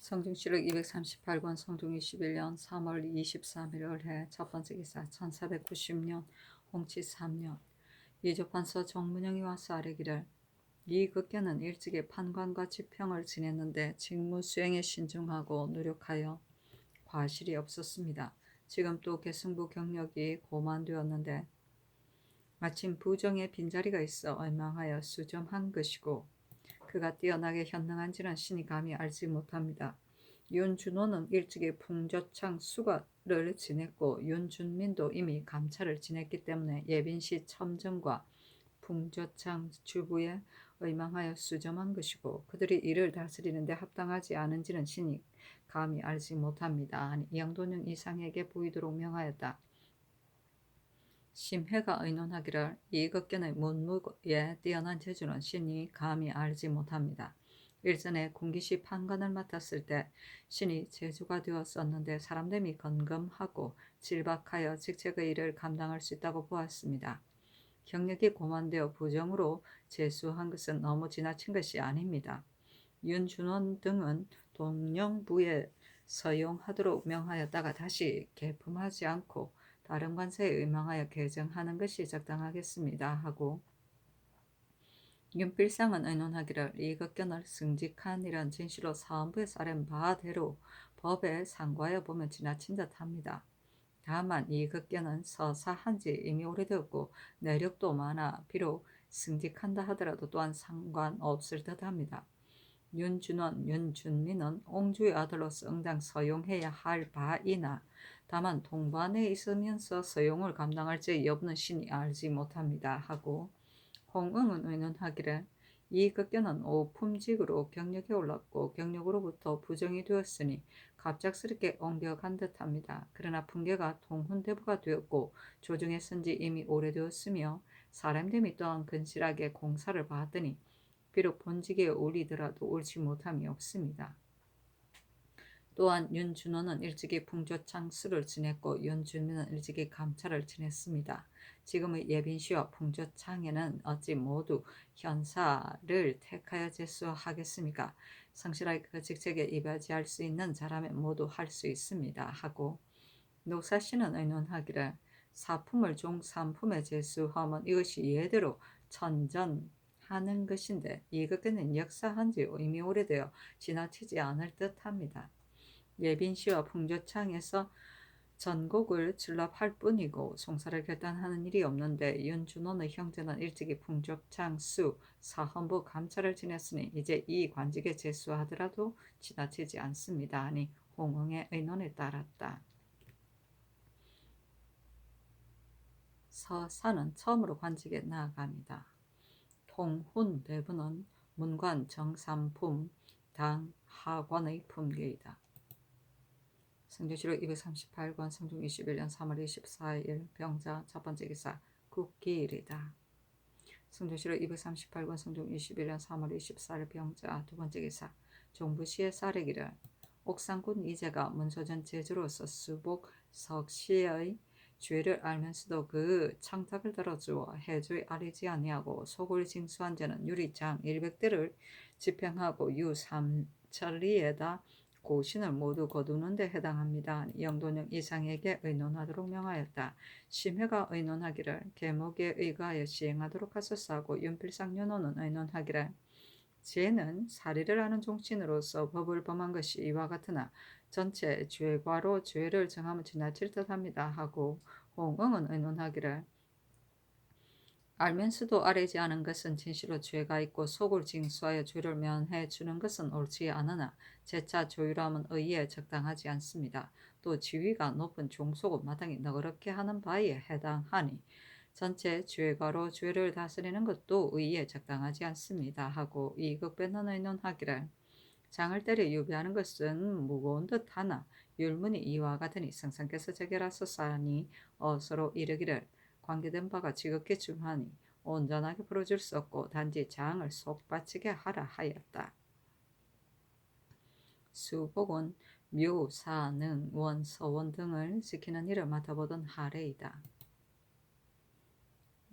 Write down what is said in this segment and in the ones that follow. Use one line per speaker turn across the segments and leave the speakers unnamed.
성중시력 238권 성중 21년 3월 23일 을해 첫 번째 기사 1490년 홍치 3년 이조판서 정문영이 와서 아뢰기를 이 급견은 일찍이 판관과 지평을 지냈는데 직무 수행에 신중하고 노력하여 과실이 없었습니다. 지금 또 계승부 경력이 고만되었는데 마침 부정에 빈자리가 있어 얼망하여 수점한 것이고 그가 뛰어나게 현능한지는 신이 감히 알지 못합니다. 윤준호는 일찍이 풍조창 수가를 지냈고 윤준민도 이미 감찰을 지냈기 때문에 예빈시 첨정과 풍조창 주부에 의망하여 수점한 것이고 그들이 이를 다스리는데 합당하지 않은지는 신이 감히 알지 못합니다. 양돈영 이상에게 보이도록 명하였다. 심회가 의논하기를 이 급견의 문무에 뛰어난 재주는 신이 감히 알지 못합니다. 일전에 군기시 판관을 맡았을 때 신이 재주가 되었었는데 사람됨이 건검하고 질박하여 직책의 일을 감당할 수 있다고 보았습니다. 경력이 고만되어 부정으로 재수한 것은 너무 지나친 것이 아닙니다. 윤준원 등은 동령부에 서용하도록 명하였다가 다시 개품하지 않고 다른 관세에 의망하여 개정하는 것이 적당하겠습니다 하고 윤필상은 의논하기를 이 급견을 승직한 이런 진실로 사헌부에서 아랜 바대로 법에 상고하여 보면 지나친 듯합니다. 다만 이 급견은 서사한 지 이미 오래되었고 내력도 많아 비록 승직한다 하더라도 또한 상관없을 듯합니다. 윤준원, 윤준민은 옹주의 아들로서 응당 서용해야 할 바이나 다만 동반에 있으면서 서용을 감당할지 여부는 신이 알지 못합니다 하고 홍응은 의논하기를 이 급견은 오품직으로 경력에 올랐고 경력으로부터 부정이 되었으니 갑작스럽게 옮겨간 듯합니다. 그러나 풍계가 통훈대부가 되었고 조정에 쓴지 이미 오래되었으며 사람됨이 또한 근실하게 공사를 받으니 비록 본직에 올리더라도 옳지 못함이 없습니다. 또한 윤준호는 일찍이 풍조창수를 지냈고 윤준민은 일찍이 감찰을 지냈습니다. 지금의 예빈시와 풍조창에는 어찌 모두 현사를 택하여 제수하겠습니까? 성실하게 그 직책에 이바지할 수 있는 자라면 모두 할 수 있습니다 하고 노사씨는 의논하기를 사품을 종삼품에 제수하면 이것이 예대로 천전하는 것인데 이 급견은 역사한 지 이미 오래되어 지나치지 않을 듯합니다. 예빈시와 풍조창에서 전곡을 출납할 뿐이고 송사를 결단하는 일이 없는데 윤준호의 형제는 일찍이 풍조창 수 사헌부 감찰을 지냈으니 이제 이 관직에 제수하더라도 지나치지 않습니다 하니 홍응의 의논에 따랐다. 서사는 처음으로 관직에 나아갑니다. 통훈 대부는 문관 정삼품 당 하관의 품계이다. 성중시력 238권 성중 21년 3월 24일 병자 첫 번째 기사 국기일이다. 성중시력 238권 성중 21년 3월 24일 병자 두 번째 기사 종부시의 사례기를 옥상군 이재가 문서전 제주로서 수복 석시의 죄를 알면서도 그 창탁을 들어주어 해주에 아뢰지 아니하고 속을 징수한 자는 유리장 100대를 집행하고 유 3천리에다 고신을 모두 거두는 데 해당합니다. 영돈영 이상에게 의논하도록 명하였다. 심회가 의논하기를 계목에 의거하여 시행하도록 하소서 하고 윤필상 윤호는 의논하기를 죄는 사리를 하는 종신으로서 법을 범한 것이 이와 같으나 전체 죄과로 죄를 정하면 지나칠 듯합니다 하고 홍응은 의논하기를 알면서도 아뢰지 않은 것은 진실로 죄가 있고 속을 징수하여 죄를 면해 주는 것은 옳지 않으나 재차 조율함은 의에 적당하지 않습니다. 또 지위가 높은 종속은 마땅히 너그럽게 하는 바에 해당하니 전체 죄가로 죄를 다스리는 것도 의에 적당하지 않습니다 하고 이 극변은 의논하기를 장을 때려 유배하는 것은 무거운 듯하나 율문이 이와 같으니 성상께서 제결하소서 하니 어서로 이르기를 관계된 바가 지극히 중하니 온전하게 풀어줄 수 없고 단지 장을 속바치게 하라 하였다. 수복은 묘, 사, 능, 원, 서원 등을 지키는 일을 맡아보던 하례이다.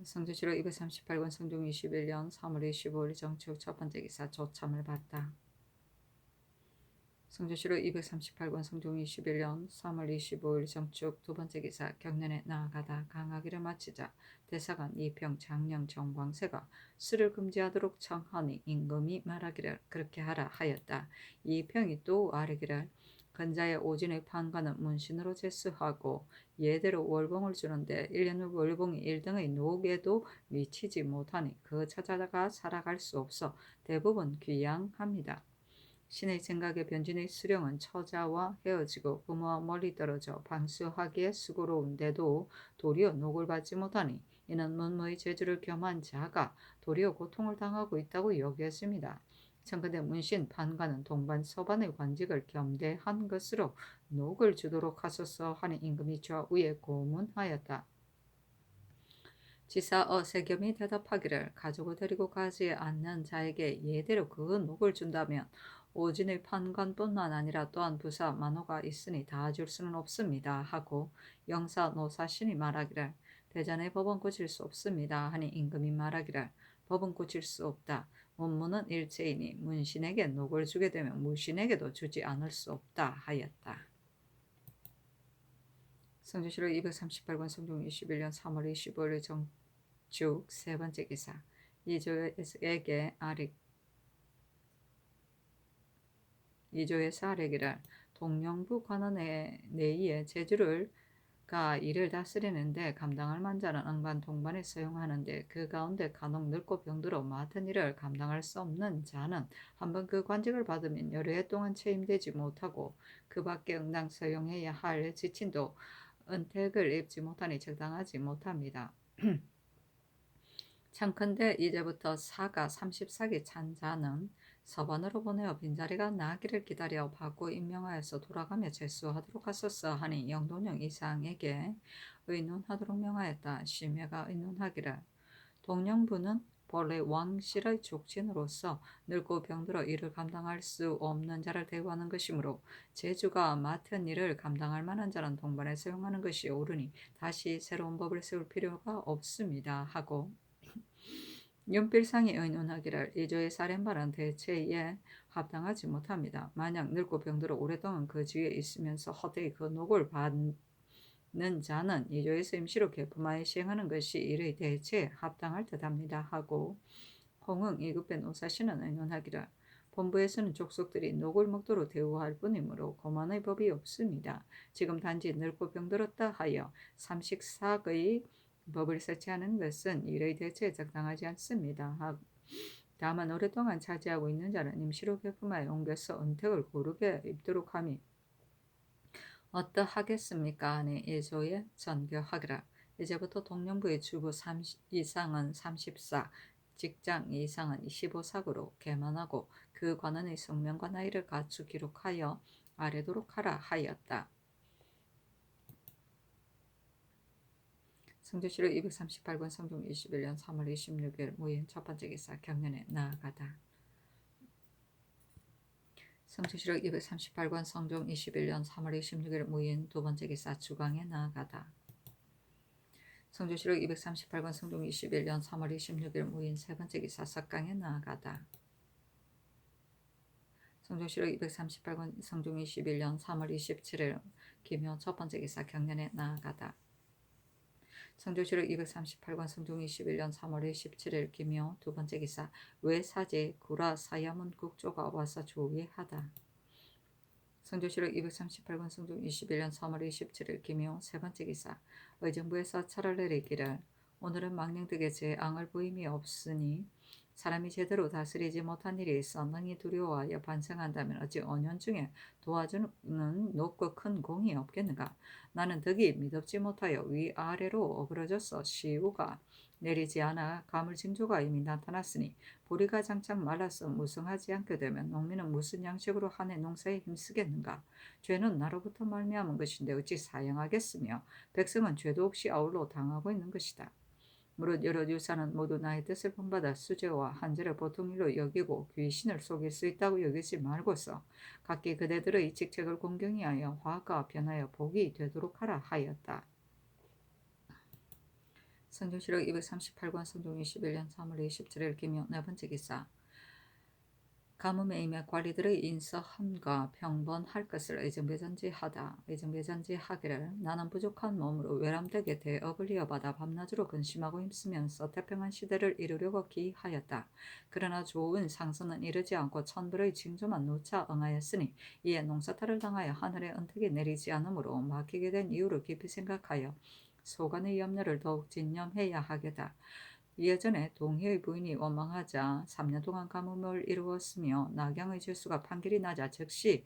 성주시로 238권 성중 21년 3월 25일 정축 첫 번째 기사 조참을 봤다. 성주시로 238권 성종 21년 3월 25일 정축 두 번째 기사 경련에 나아가다 강하기를 마치자 대사관 이평 장령 정광세가 술을 금지하도록 청하니 임금이 말하기를 그렇게 하라 하였다. 이평이 또 아뢰기를 근자의 오진의 판관은 문신으로 제수하고 예대로 월봉을 주는데 1년 후 월봉이 1등의 노계도 미치지 못하니 그 찾아가 살아갈 수 없어 대부분 귀양합니다. 신의 생각에 변진의 수령은 처자와 헤어지고 부모와 멀리 떨어져 방수하기에 수고로운데도 도리어 녹을 받지 못하니 이는 문무의 재주를 겸한 자가 도리어 고통을 당하고 있다고 여겼습니다. 청근대 문신 판관은 동반 서반의 관직을 겸대한 것으로 녹을 주도록 하소서 하는 임금이 좌우에 고문하였다. 지사 어세겸이 대답하기를 가족을 데리고 가지 않는 자에게 예대로 그 녹을 준다면 오진의 판관뿐만 아니라 또한 부사 만호가 있으니 다 줄 수는 없습니다 하고 영사 노사신이 말하기를 대전의 법은 고칠 수 없습니다 하니 임금이 말하기를 법은 고칠 수 없다. 문무는 일체이니 문신에게 녹을 주게 되면 무신에게도 주지 않을 수 없다 하였다. 성주시로 238권 성종 21년 3월 25일 정축 세 번째 기사 이조에서 아뢰기를 동령부 관원의 내의에 제주를 가 이를 다스리는데 감당할 만자는 응반 동반에 사용하는데 그 가운데 간혹 늙고 병들어 맡은 일을 감당할 수 없는 자는 한번 그 관직을 받으면 여러 해 동안 채임되지 못하고 그 밖에 응당 사용해야 할 지친도 은택을 입지 못하니 적당하지 못합니다. 참컨대 이제부터 사가 30삭이 찬 자는 서반으로 보내어 빈자리가 나기를 기다려 받고 임명하여서 돌아가며 제수하도록 하소서 하니 영동령 이상에게 의논하도록 명하였다. 심해가 의논하기를 동령부는 본래 왕실의 족친으로서 늙고 병들어 일을 감당할 수 없는 자를 대우하는 것이므로 제주가 맡은 일을 감당할 만한 자는 동반에 사용하는 것이 옳으니 다시 새로운 법을 세울 필요가 없습니다 하고 윤필상이 의논하기를 이조의 사련발은 대체에 합당하지 못합니다. 만약 늙고 병들어 오랫동안 그 지위에 있으면서 헛되이 그 녹을 받는 자는 이조에서 임시로 개품하여 시행하는 것이 이의 대체에 합당할 듯합니다 하고 홍흥 이급의 노사신은 의논하기를 본부에서는 족속들이 녹을 먹도록 대우할 뿐이므로 고만의 법이 없습니다. 지금 단지 늙고 병들었다 하여 삼식삭의 법을 설치하는 것은 일의 대체에 적당하지 않습니다. 다만 오랫동안 차지하고 있는 자는 임시로 개품하여 옮겨서 은택을 고르게 입도록 함이 어떠하겠습니까? 하니 예조에 전교하기라. 이제부터 동령부의 주부 이상은 30사, 직장 이상은 25삭으로 계만하고 그 관원의 성명과 나이를 갖추 기록하여 아래도록 하라 하였다. 성주시로 238권 성종 21년 3월 26일 무인 첫 번째 기사 경련에 나아가다. 성주시로 238권 성종 21년 3월 26일 무인 두 번째 기사 주강에 나아가다. 성주시로 238권 성종 21년 3월 26일 무인 세 번째 기사 석강에 나아가다. 성주시로 238권 성종 21년 3월 27일 기묘 첫 번째 기사 경련에 나아가다. 성주시로 238권 성종 21년 3월 27일 기묘 두 번째 기사 외사제 구라 사야문 국조가 와서 조위하다. 성주시로 238권 성종 21년 3월 27일 기묘 세 번째 기사 의정부에서 차를 내리기를 오늘은 망령들에게 재앙을 부임이 없으니 사람이 제대로 다스리지 못한 일이 있어 능히 두려워하여 반성한다면 어찌 5년 중에 도와주는 높고 큰 공이 없겠는가. 나는 덕이 미덥지 못하여 위아래로 어그러져서 시우가 내리지 않아 가물징조가 이미 나타났으니 보리가 장창 말라서 무성하지 않게 되면 농민은 무슨 양식으로 한 해 농사에 힘쓰겠는가. 죄는 나로부터 말미암은 것인데 어찌 사양하겠으며 백성은 죄도 없이 아울러 당하고 있는 것이다. 무릇 여러 유사는 모두 나의 뜻을 본받아 수제와 한절을 보통 일로 여기고 귀신을 속일 수 있다고 여기지 말고서 각기 그대들의 직책을 공경히 하여 화가 변하여 복이 되도록 하라 하였다. 성종시록 238권 성종 21년 3월 27일 기묘 네 번째 기사 가뭄에 임해 관리들의 인서함과 평번할 것을 의정배전지하기를 나는 부족한 몸으로 외람되게 대업을 이어받아 밤낮으로 근심하고 힘쓰면서 태평한 시대를 이루려고 기하였다. 그러나 좋은 상선은 이르지 않고 천불의 징조만 누차 응하였으니 이에 농사탈을 당하여 하늘의 은택이 내리지 않으므로 막히게 된 이유를 깊이 생각하여 소관의 염려를 더욱 진념해야 하겠다. 예전에 동희의 부인이 원망하자 3년 동안 가뭄을 이루었으며 낙양의 질수가 판결이 나자 즉시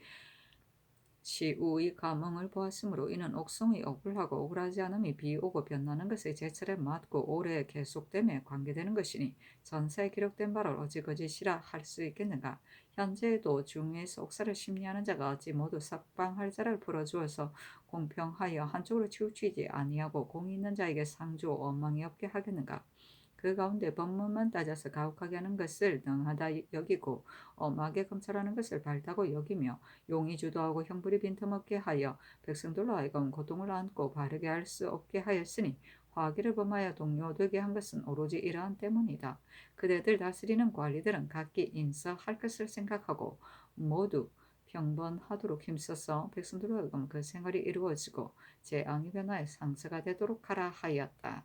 시우의 가뭄을 보았으므로 이는 옥성이 억울하고 억울하지 않음이 비오고 변나는 것의 제철에 맞고 오래 계속됨에 관계되는 것이니 전세에 기록된 바를 어찌 거짓이라 할 수 있겠는가. 현재에도 중에서 옥사를 심리하는 자가 어찌 모두 석방할 자를 풀어주어서 공평하여 한쪽으로 치우치지 아니하고 공이 있는 자에게 상주 원망이 없게 하겠는가. 그 가운데 법문만 따져서 가혹하게 하는 것을 능하다 여기고 엄하게 검찰하는 것을 밝다고 여기며 용이 주도하고 형벌이 빈틈없게 하여 백성들로 하여금 고통을 안고 바르게 할 수 없게 하였으니 화기를 범하여 동요되게 한 것은 오로지 이러한 때문이다. 그대들 다스리는 관리들은 각기 인서할 것을 생각하고 모두 평번하도록 힘써서 백성들로 하여금 그 생활이 이루어지고 재앙이 변화의 상처가 되도록 하라 하였다.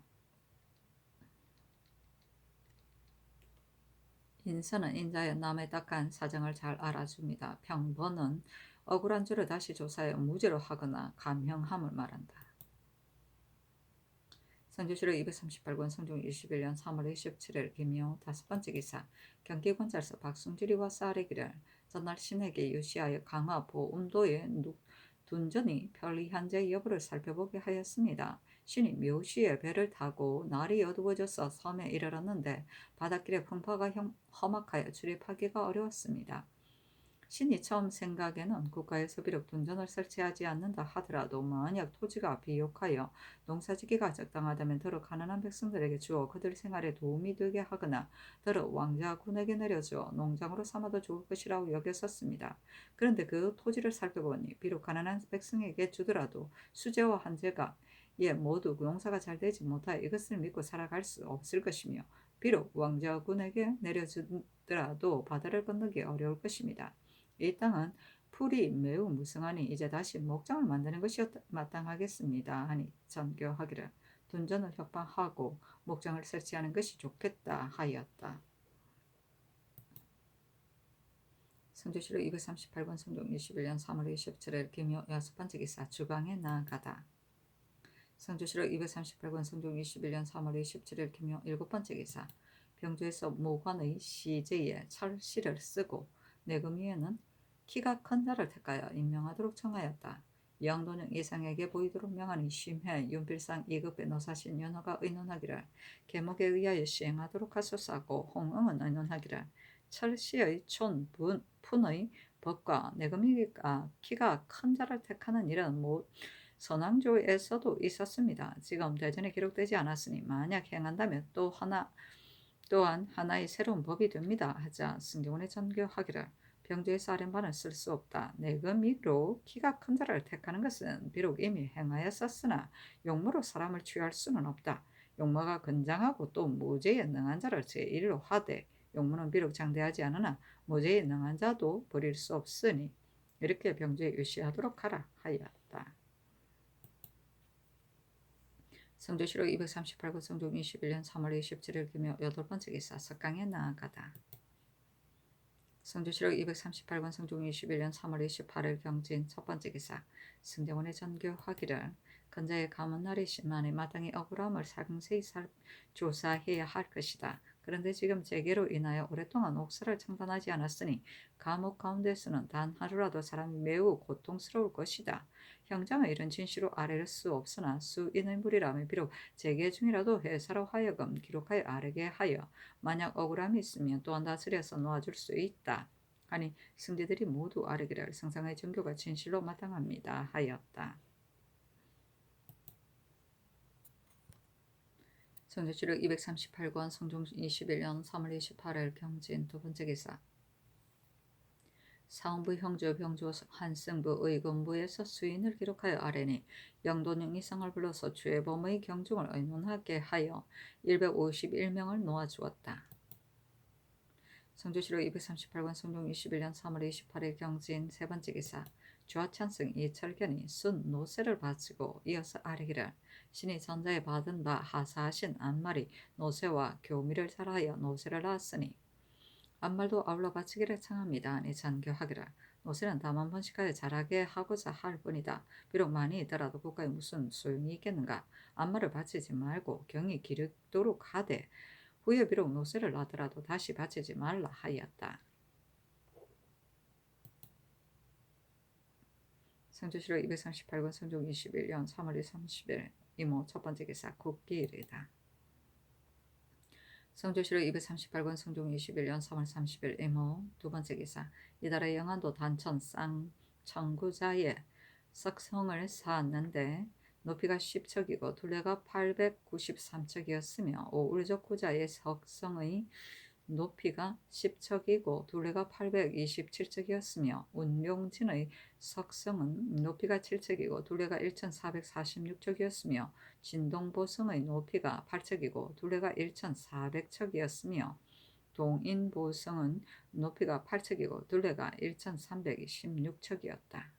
인서는 인자여 남의 딱한 사정을 잘 알아줍니다. 평번은 억울한 죄를 다시 조사하여 무죄로 하거나 감형함을 말한다. 성주시로 238권 성중 21년 3월 27일 김효 다섯 번째 기사 경기관찰서 박승주리와 쌀이기를 전날 신에게 유시하여 강화 보음도의 둔전이 편리한 제 여부를 살펴보게 하였습니다. 신이 묘시에 배를 타고 날이 어두워져서 섬에 이르렀는데 바닷길에 풍파가 험악하여 출입하기가 어려웠습니다. 신이 처음 생각에는 국가에서 비록 둔전을 설치하지 않는다 하더라도 만약 토지가 비옥하여 농사짓기가 적당하다면 더러 가난한 백성들에게 주어 그들 생활에 도움이 되게 하거나 더러 왕자군에게 내려주어 농장으로 삼아도 좋을 것이라고 여겼었습니다. 그런데 그 토지를 살펴보니 비록 가난한 백성에게 주더라도 수재와 한재가 모두 농사가 잘 되지 못하여 이것을 믿고 살아갈 수 없을 것이며 비록 왕자군에게 내려주더라도 바다를 건너기 어려울 것입니다. 이 땅은 풀이 매우 무성하니 이제 다시 목장을 만드는 것이 마땅하겠습니다 하니 전교하기를 둔전을 협박하고 목장을 설치하는 것이 좋겠다 하였다. 성주시로 238권 성종 21년 3월 27일 김효 여섯 번째 기사 주방에 나아가다. 성주시로 238권 성종 21년 3월 27일 김효 일곱 번째 기사 병주에서 모관의 시제에 철씨를 쓰고 내금위에는 키가 큰 자를 택하여 임명하도록 청하였다. 영도령 이상에게 보이도록 명하니 심해 윤필상 2급의 노사신 연호가 의논하기를 계목에 의하여 시행하도록 하소서하고 홍응은 의논하기를 철씨의 촌분의 법과 내금위가 키가 큰 자를 택하는 일은 선왕조에서도 있었습니다. 지금 대전에 기록되지 않았으니 만약 행한다면 또한 하나의 새로운 법이 됩니다. 하자 승경원의 전교하기를 병조에서 아랫반을 쓸 수 없다. 내금위로 키가 큰 자를 택하는 것은 비록 이미 행하였었으나 용모로 사람을 취할 수는 없다. 용모가 건장하고 또 무죄에 능한 자를 제1로 하되 용모는 비록 장대하지 않으나 무죄에 능한 자도 버릴 수 없으니 이렇게 병조에 유시하도록 하라 하였다. 성주시로 238구 성종 21년 3월 27일 금요 여덟 번째 기사 석강에 나아가다. 성주시로 238권 성종 21년 3월 28일 경진 첫 번째 기사 승정원의 전교하기를 근자의 가문 날이 심하니 마땅히 억울함을 상세히 조사해야 할 것이다. 그런데 지금 재개로 인하여 오랫동안 옥사를 청산하지 않았으니 감옥 가운데서는 단 하루라도 사람이 매우 고통스러울 것이다. 형장의 일은 진시로 아뢰를 수 없으나 수인의 무리라면 비록 재개 중이라도 회사로 하여금 기록하여 아뢰게 하여 만약 억울함이 있으면 또한 다스려서 놓아줄 수 있다. 하니 승제들이 모두 아뢰기를 성상의 정교가 진실로 마땅합니다 하였다. 성주시록 238권 성종 21년 3월 28일 경진 두 번째 기사 사원부 형조 병조 한승부 의금부에서 수인을 기록하여 아뢰니 영도령 이상을 불러서 죄범의 경중을 의논하게 하여 151명을 놓아주었다. 성조실록 238권 성종 21년 3월 28일 경진 세 번째 기사 주하찬승 이철견이 순 노세를 바치고 이어서 아뢰기를 신이 전자에 받은 바 하사하신 안말이 노세와 교미를 잘하여 노세를 낳았으니 안말도 아울러 바치기를 청합니다. 이 잔교하기를 노세는 다만 번식하여 잘하게 하고자 할 뿐이다. 비록 많이 있더라도 국가에 무슨 소용이 있겠는가. 안말을 바치지 말고 경이 기르도록 하되 후에 비록 노세를 낳더라도 다시 바치지 말라 하였다. 성조실록 238권 성종 21년 3월 30일 이모 첫 번째 기사 국기일이다. 성조실록 238권 성종 21년 3월 30일 이모 두 번째 기사 이달에 영안도 단천 쌍청구자에 석성을 쌓았는데 높이가 10척이고 둘레가 893척이었으며 오울적구자의 석성의 높이가 10척이고 둘레가 827척이었으며 운용진의 석성은 높이가 7척이고 둘레가 1446척이었으며 진동보성의 높이가 8척이고 둘레가 1400척이었으며 동인보성은 높이가 8척이고 둘레가 1326척이었다.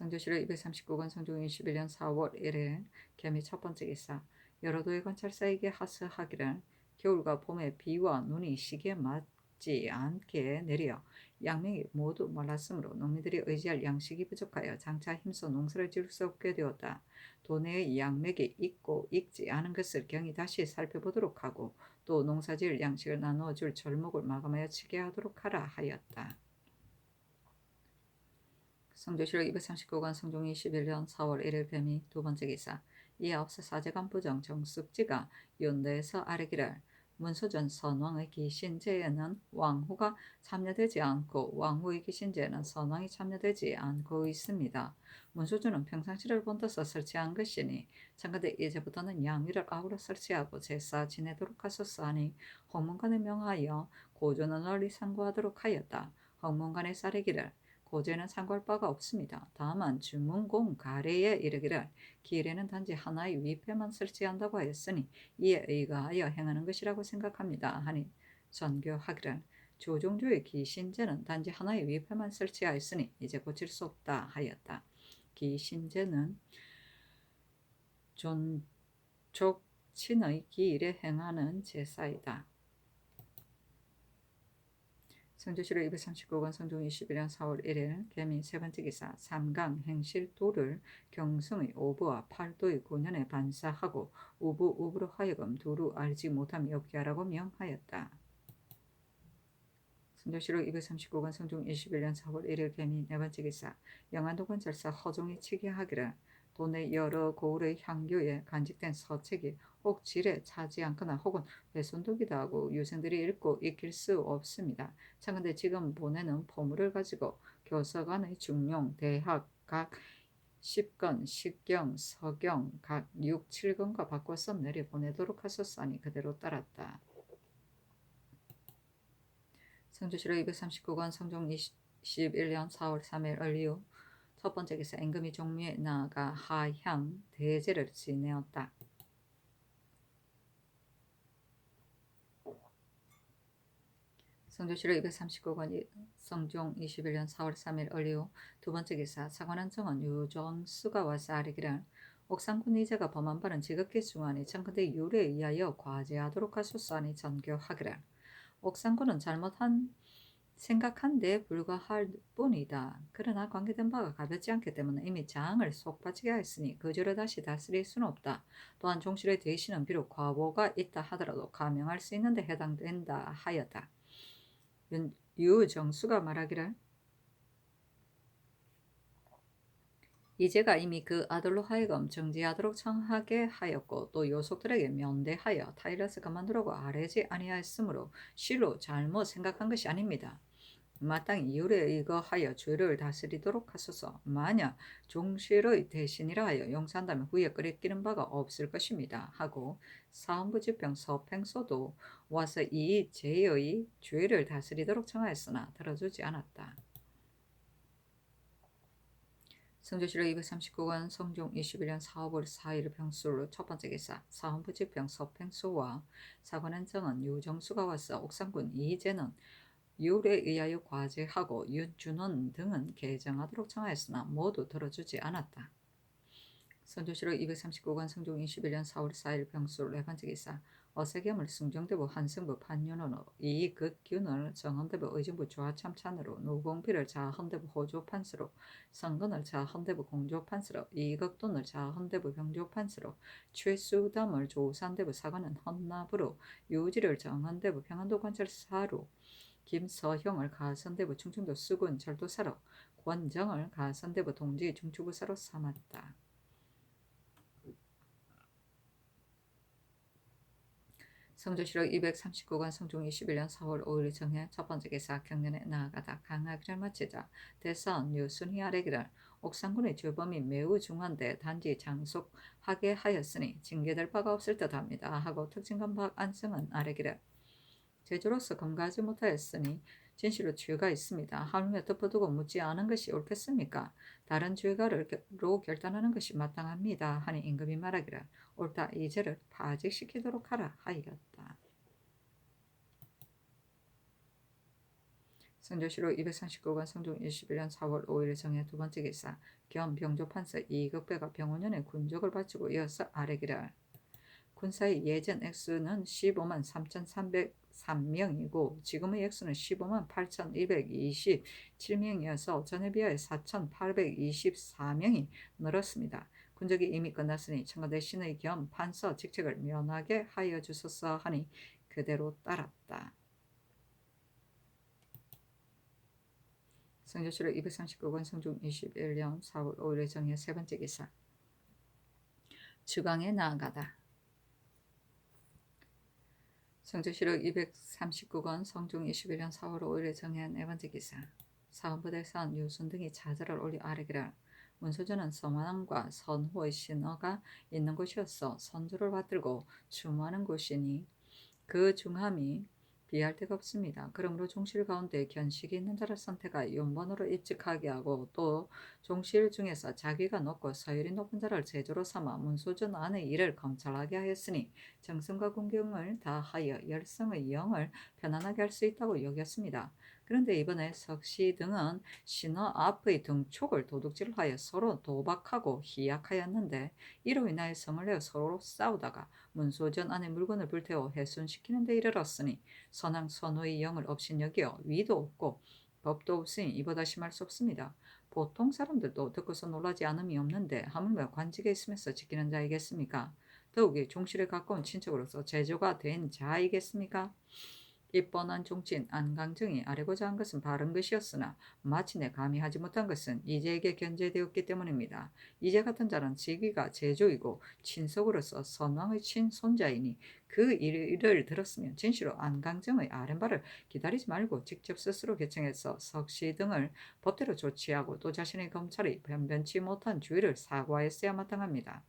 성조실록 239권 성종 21년 4월 1일 개미 첫 번째 기사 여러도의 관찰사에게 하스하기를 겨울과 봄에 비와 눈이 시기에 맞지 않게 내려 양맥이 모두 말랐으므로 농민들이 의지할 양식이 부족하여 장차 힘써 농사를 지을 수 없게 되었다. 도내의 양맥이 있고 있지 않은 것을 경히 다시 살펴보도록 하고 또 농사지을 양식을 나누어 줄 절목을 마감하여 치게 하도록 하라 하였다. 성조실록 239권 성종 21년 4월 1일 뱀이 두 번째 기사 이에 앞서 사제관 부정 정숙지가 윤대에서 아뢰기를 문소전 선왕의 기신제에는 왕후가 참여되지 않고 왕후의 기신제에는 선왕이 참여되지 않고 있습니다. 문소전은 평상시를 본떠서 설치한 것이니 참가대 이제부터는 양위를 아우러 설치하고 제사 지내도록 하소서 하니 홍문관에 명하여 고조는 널리 상고하도록 하였다. 홍문관의 사례기를 고제는 상고할 바가 없습니다. 다만 주문공 가래에 이르기를 기일에는 단지 하나의 위패만 설치한다고 하였으니 이에 의거하여 행하는 것이라고 생각합니다. 하니 전교하기를 조종조의 기신제는 단지 하나의 위패만 설치하였으니 이제 고칠 수 없다 하였다. 기신제는 존족친의 기일에 행하는 제사이다. 성조실록 239권 성종 21년 4월 1일 개미 세 번째 기사 삼강 행실도를 경승의 5부와 8도의 9년에 반사하고 우부로 하여금 두루 알지 못함이 없게 하라고 명하였다. 성조실록 239권 성종 21년 4월 1일 개미 네 번째 기사 영안도 관찰사 허종이 치기하기를 도내 여러 고을의 향교에 간직된 서책이 혹 질에 차지 않거나 혹은 훼손되기도 하고 유생들이 읽고 익힐 수 없습니다. 참건대 지금 보내는 포물을 가지고 교서관의 중용, 대학 각 10권, 식경, 서경 각 6, 7권과 바꿔서 내려보내도록 하소서 하니 그대로 따랐다. 성조실록 239권 성종 21년 4월 3일 을류 첫 번째 기사 임금이 종묘에 나아가 하향 대제를 지내었다. 성조실록 239권 성종 21년 4월 3일 을류 두 번째 기사 사관원 정원 유정수가 와서 아뢰기를 옥상군 이제가 범한 바는 지극히 중하니 참건대 율에 의하여 과제하도록 하소서 하니 전교하기를 옥상군은 잘못한 생각한 데 불과할 뿐이다. 그러나 관계된 바가 가볍지 않기 때문에 이미 장을 속 빠지게 하였으니 그 죄를 다시 다스릴 수는 없다. 또한 종실의 대신은 비록 과보가 있다 하더라도 감형할 수 있는데 해당된다 하였다. 유정수가 말하기를 이제가 이미 그 아들로 하여금 정지하도록 청하게 하였고 또 요속들에게 면대하여 타일러스 그만두라고 아뢰지 아니하였으므로 실로 잘못 생각한 것이 아닙니다. 마땅히 율에 의거하여 죄를 다스리도록 하소서. 만약 종실의 대신이라 하여 용서한다면 후에 끄리끼는 바가 없을 것입니다. 하고 사헌부지평 서팽소도 와서 이 죄의 죄를 다스리도록 청하였으나 들어주지 않았다. 성조실록 239권 성종 21년 4월 4일 병술로 첫 번째 기사 사헌부지평 서평소와 사관행정은 유정수가 와서 옥상군 이재는 율에 의하여 과제하고 윤준원 등은 개정하도록 청하였으나 모두 들어주지 않았다. 성조실록 239권 성종 21년 4월 4일 병술 네 번째 기사 어세겸을 승정대부 한승부 판윤원으로 이극균을 정헌대부 의정부 조하참찬으로 노공비를 자헌대부 호조판스로 성근을 자헌대부 공조판스로 이극돈을 자헌대부 병조판스로 최수담을 조산대부 사관은 헌납으로 유지를 정헌대부 평안도관찰사로 김서형을 가선대부 충청도 수군 절도사로 권정을 가선대부 동지 중추부사로 삼았다. 성조실록 239권 성종 21년 4월 5일 정해 첫 번째 기사 경련에 나아가다 강하기를 마치자 대선 유순희 아래기를 옥상군의 죄범이 매우 중한데 단지 장속하게 하였으니 징계될 바가 없을 듯합니다 하고 특징검 박안승은 아래기를 제주로서 검거하지 못하였으니 진실로 죄가 있습니다. 하물며 덮어두고 묻지 않은 것이 옳겠습니까? 다른 죄가로 결단하는 것이 마땅합니다. 하니 임금이 말하기를 옳다 이 죄를 파직시키도록 하라 하였다. 성조실록 239권 성종 21년 4월 5일 정해 두 번째 기사 겸 병조판서 이극배가 병원년에 군적을 바치고 이어서 아래기를 군사의 예전 액수는 15만 3,303명이고 지금의 액수는 15만 8,227명이어서 전에 비하여 4,824명이 늘었습니다. 군적이 이미 끝났으니 청와대 신의 겸 판서 직책을 면하게 하여 주소서 하니 그대로 따랐다. 성조실록 239권 성종 21년 4월 5일 정해 세 번째 기사 주강에 나아가다. 성조실록 239권 성종 21년 4월 5일에 정한 네 번째 기사 사헌부대선 유순 등이 자절을 올리 아래기를 문소전은 서만왕과 선후의 신하가 있는 곳이었어 선주를 받들고 추모하는 곳이니 그 중함이 비할 데가 없습니다. 그러므로 종실 가운데 견식이 있는 자를 선택하여 윤번으로 입직하게 하고 또 종실 중에서 자기가 높고 서열이 높은 자를 제조로 삼아 문소전 안의 일을 검찰하게 하였으니 정성과 공경을 다하여 열성의 영을 편안하게 할 수 있다고 여겼습니다. 그런데 이번에 석시 등은 신하 앞의 등촉을 도둑질하여 서로 도박하고 희약하였는데 이로 인하여 성을 내어 서로 싸우다가 문소전 안에 물건을 불태워 훼손시키는 데 이르렀으니 선왕 선호의 영을 업신여기어 위도 없고 법도 없으니 이보다 심할 수 없습니다. 보통 사람들도 듣고서 놀라지 않음이 없는데 하물며 관직에 있으면서 지키는 자이겠습니까? 더욱이 종실에 가까운 친척으로서 제조가 된 자이겠습니까? 이 뻔한 종친 안강정이 아뢰고자 한 것은 바른 것이었으나 마침내 감히 하지 못한 것은 이제에게 견제되었기 때문입니다. 이제 같은 자는 직위가 제조이고 친속으로서 선왕의 친손자이니 그 일을 들었으면 진실로 안강정의 아랫말을 기다리지 말고 직접 스스로 개청해서 석시 등을 법대로 조치하고 또 자신의 검찰이 변변치 못한 주의를 사과했어야 마땅합니다.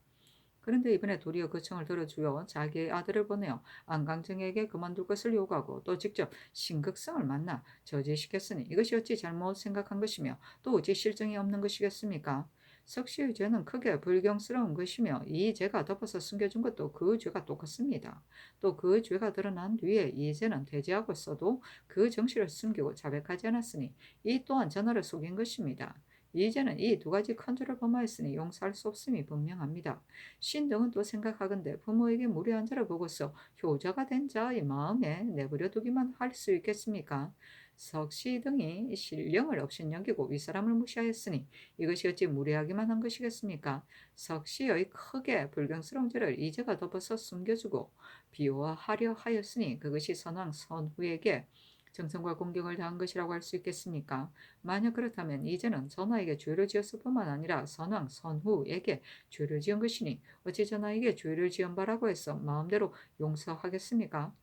그런데 이번에 도리어 그 청을 들어주어 자기의 아들을 보내어 안강정에게 그만둘 것을 요구하고 또 직접 신극성을 만나 저지시켰으니 이것이 어찌 잘못 생각한 것이며 또 어찌 실정이 없는 것이겠습니까? 석시의 죄는 크게 불경스러운 것이며 이 죄가 덮어서 숨겨준 것도 그 죄가 똑같습니다. 또 그 죄가 드러난 뒤에 이 죄는 대제하고서도 그 정실을 숨기고 자백하지 않았으니 이 또한 전하를 속인 것입니다. 이제는 이 두 가지 큰 죄를 범하였으니 용서할 수 없음이 분명합니다. 신등은 또 생각하건대 부모에게 무례한 자를 보고서 효자가 된 자의 마음에 내버려 두기만 할 수 있겠습니까? 석시 등이 신령을 업신여기고 윗사람을 무시하였으니 이것이 어찌 무례하기만 한 것이겠습니까? 석시의 크게 불경스러운 죄를 이제가 덮어서 숨겨주고 비호하려 하였으니 그것이 선왕 선후에게 정성과 공경을 다한 것이라고 할 수 있겠습니까? 만약 그렇다면 이제는 전하에게 죄를 지었을 뿐만 아니라 선왕 선후에게 죄를 지은 것이니 어찌 전하에게 죄를 지은 바라고 해서 마음대로 용서하겠습니까?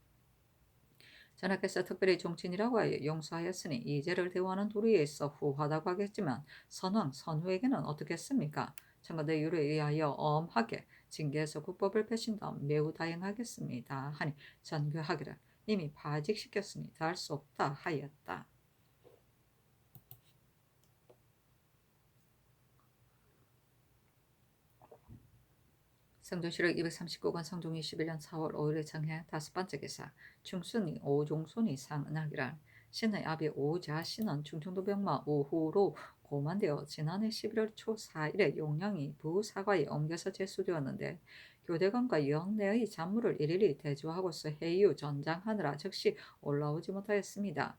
전하께서 특별히 종친이라고 하여 용서하였으니 이 죄를 대우하는 도리에 있어 후하다고 하겠지만 선왕 선후에게는 어떻겠습니까? 청와대 율에 의하여 엄하게 징계해서 국법을 펴신다면 매우 다행하겠습니다. 하니 전교하기를 이미 파직시켰으니 더할 수 없다 하였다. 성조실록 239권 성종 21년 4월 5일에 정해 다섯 번째 기사 충순이 오종손이 상은하기란 신의 아비 오자신은 충청도 병마 우후로 고만되어 지난해 11월 초 4일에 용량이 부사과에 옮겨서 제수되었는데 교대관과 영내의 잔물을 일일이 대조하고서 회유 전장하느라 즉시 올라오지 못하였습니다.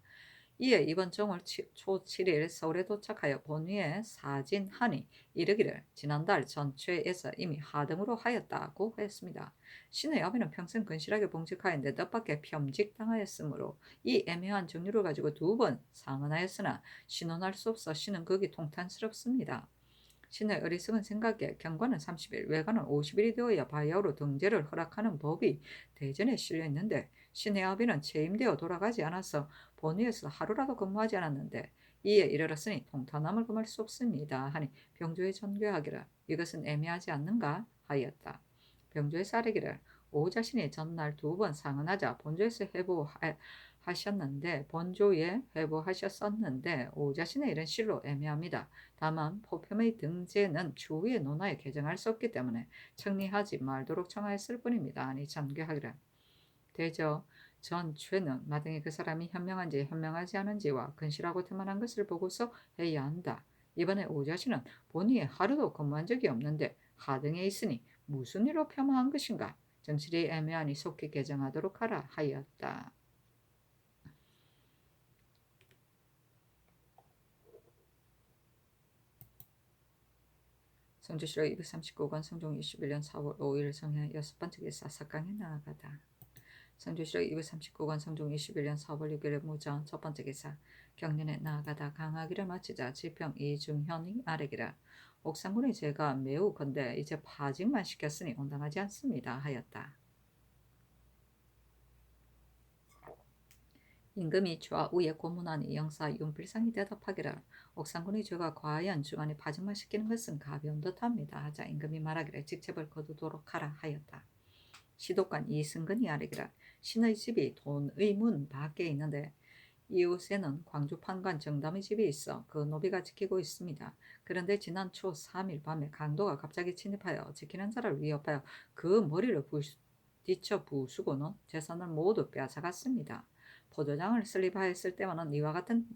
이에 이번 정월 초 7일 서울에 도착하여 본위에 사진하니 이르기를 지난달 전체에서 이미 하등으로 하였다고 하였습니다. 신의 아비는 평생 근실하게 봉직하였는데 뜻밖의 평직당하였으므로 이 애매한 정류를 가지고 두 번 상언하였으나 신원할 수 없어 신은 극이 통탄스럽습니다. 신의 어리석은 생각에 경과는 30일, 외관은 50일이 되어야 바야흐로 등재를 허락하는 법이 대전에 실려 있는데 신의 아비는 체임되어 돌아가지 않아서 본위에서 하루라도 근무하지 않았는데 이에 이르렀으니 통탄함을 금할 수 없습니다 하니 병조에 전교하기를 이것은 애매하지 않는가 하였다. 병조에서 아뢰기를 오 자신이 전날 두 번 상언하자 본조에서 회부하셨었는데 오 자신의 일은 실로 애매합니다. 다만 포편의 등재는 추후의 논하에 개정할 수 없기 때문에 청리하지 말도록 청하였을 뿐입니다. 아니 전교하기를 대저 전죄는 마땅히 그 사람이 현명한지 현명하지 않은지와 근실하고 태만한 것을 보고서 해야 한다. 이번에 오 자신은 본위에 하루도 근무한 적이 없는데 하등에 있으니 무슨 일로 폄하한 것인가? 정실이 애매하니 속히 개정하도록 하라 하였다. 성조실록 239권 성종 21년 4월 5일 성해 여섯 번째 기사 석강에 나아가다. 성조실록 239권 성종 21년 4월 6일 무전 첫 번째 기사 경련에 나아가다 강하기를 마치자 지평 이중현이 아뢰기를 옥상군의 죄가 매우 건데 이제 파직만 시켰으니 온당하지 않습니다 하였다. 임금이 좌우에 고문하니 영사 윤필상이 대답하기를 옥상군의 죄가 과연 중안에 파직만 시키는 것은 가벼운 듯합니다 하자 임금이 말하기를 직책을 거두도록 하라 하였다. 시독관 이승근이 아뢰기를 신의 집이 돈의 문 밖에 있는데 이웃에는 광주 판관 정담의 집이 있어 그 노비가 지키고 있습니다. 그런데 지난 초 3일 밤에 강도가 갑자기 침입하여 지키는 자를 위협하여 그 머리를 부딪혀 부수고는 재산을 모두 빼앗아갔습니다. 포도장을 설립하였을 때와는 이와 같은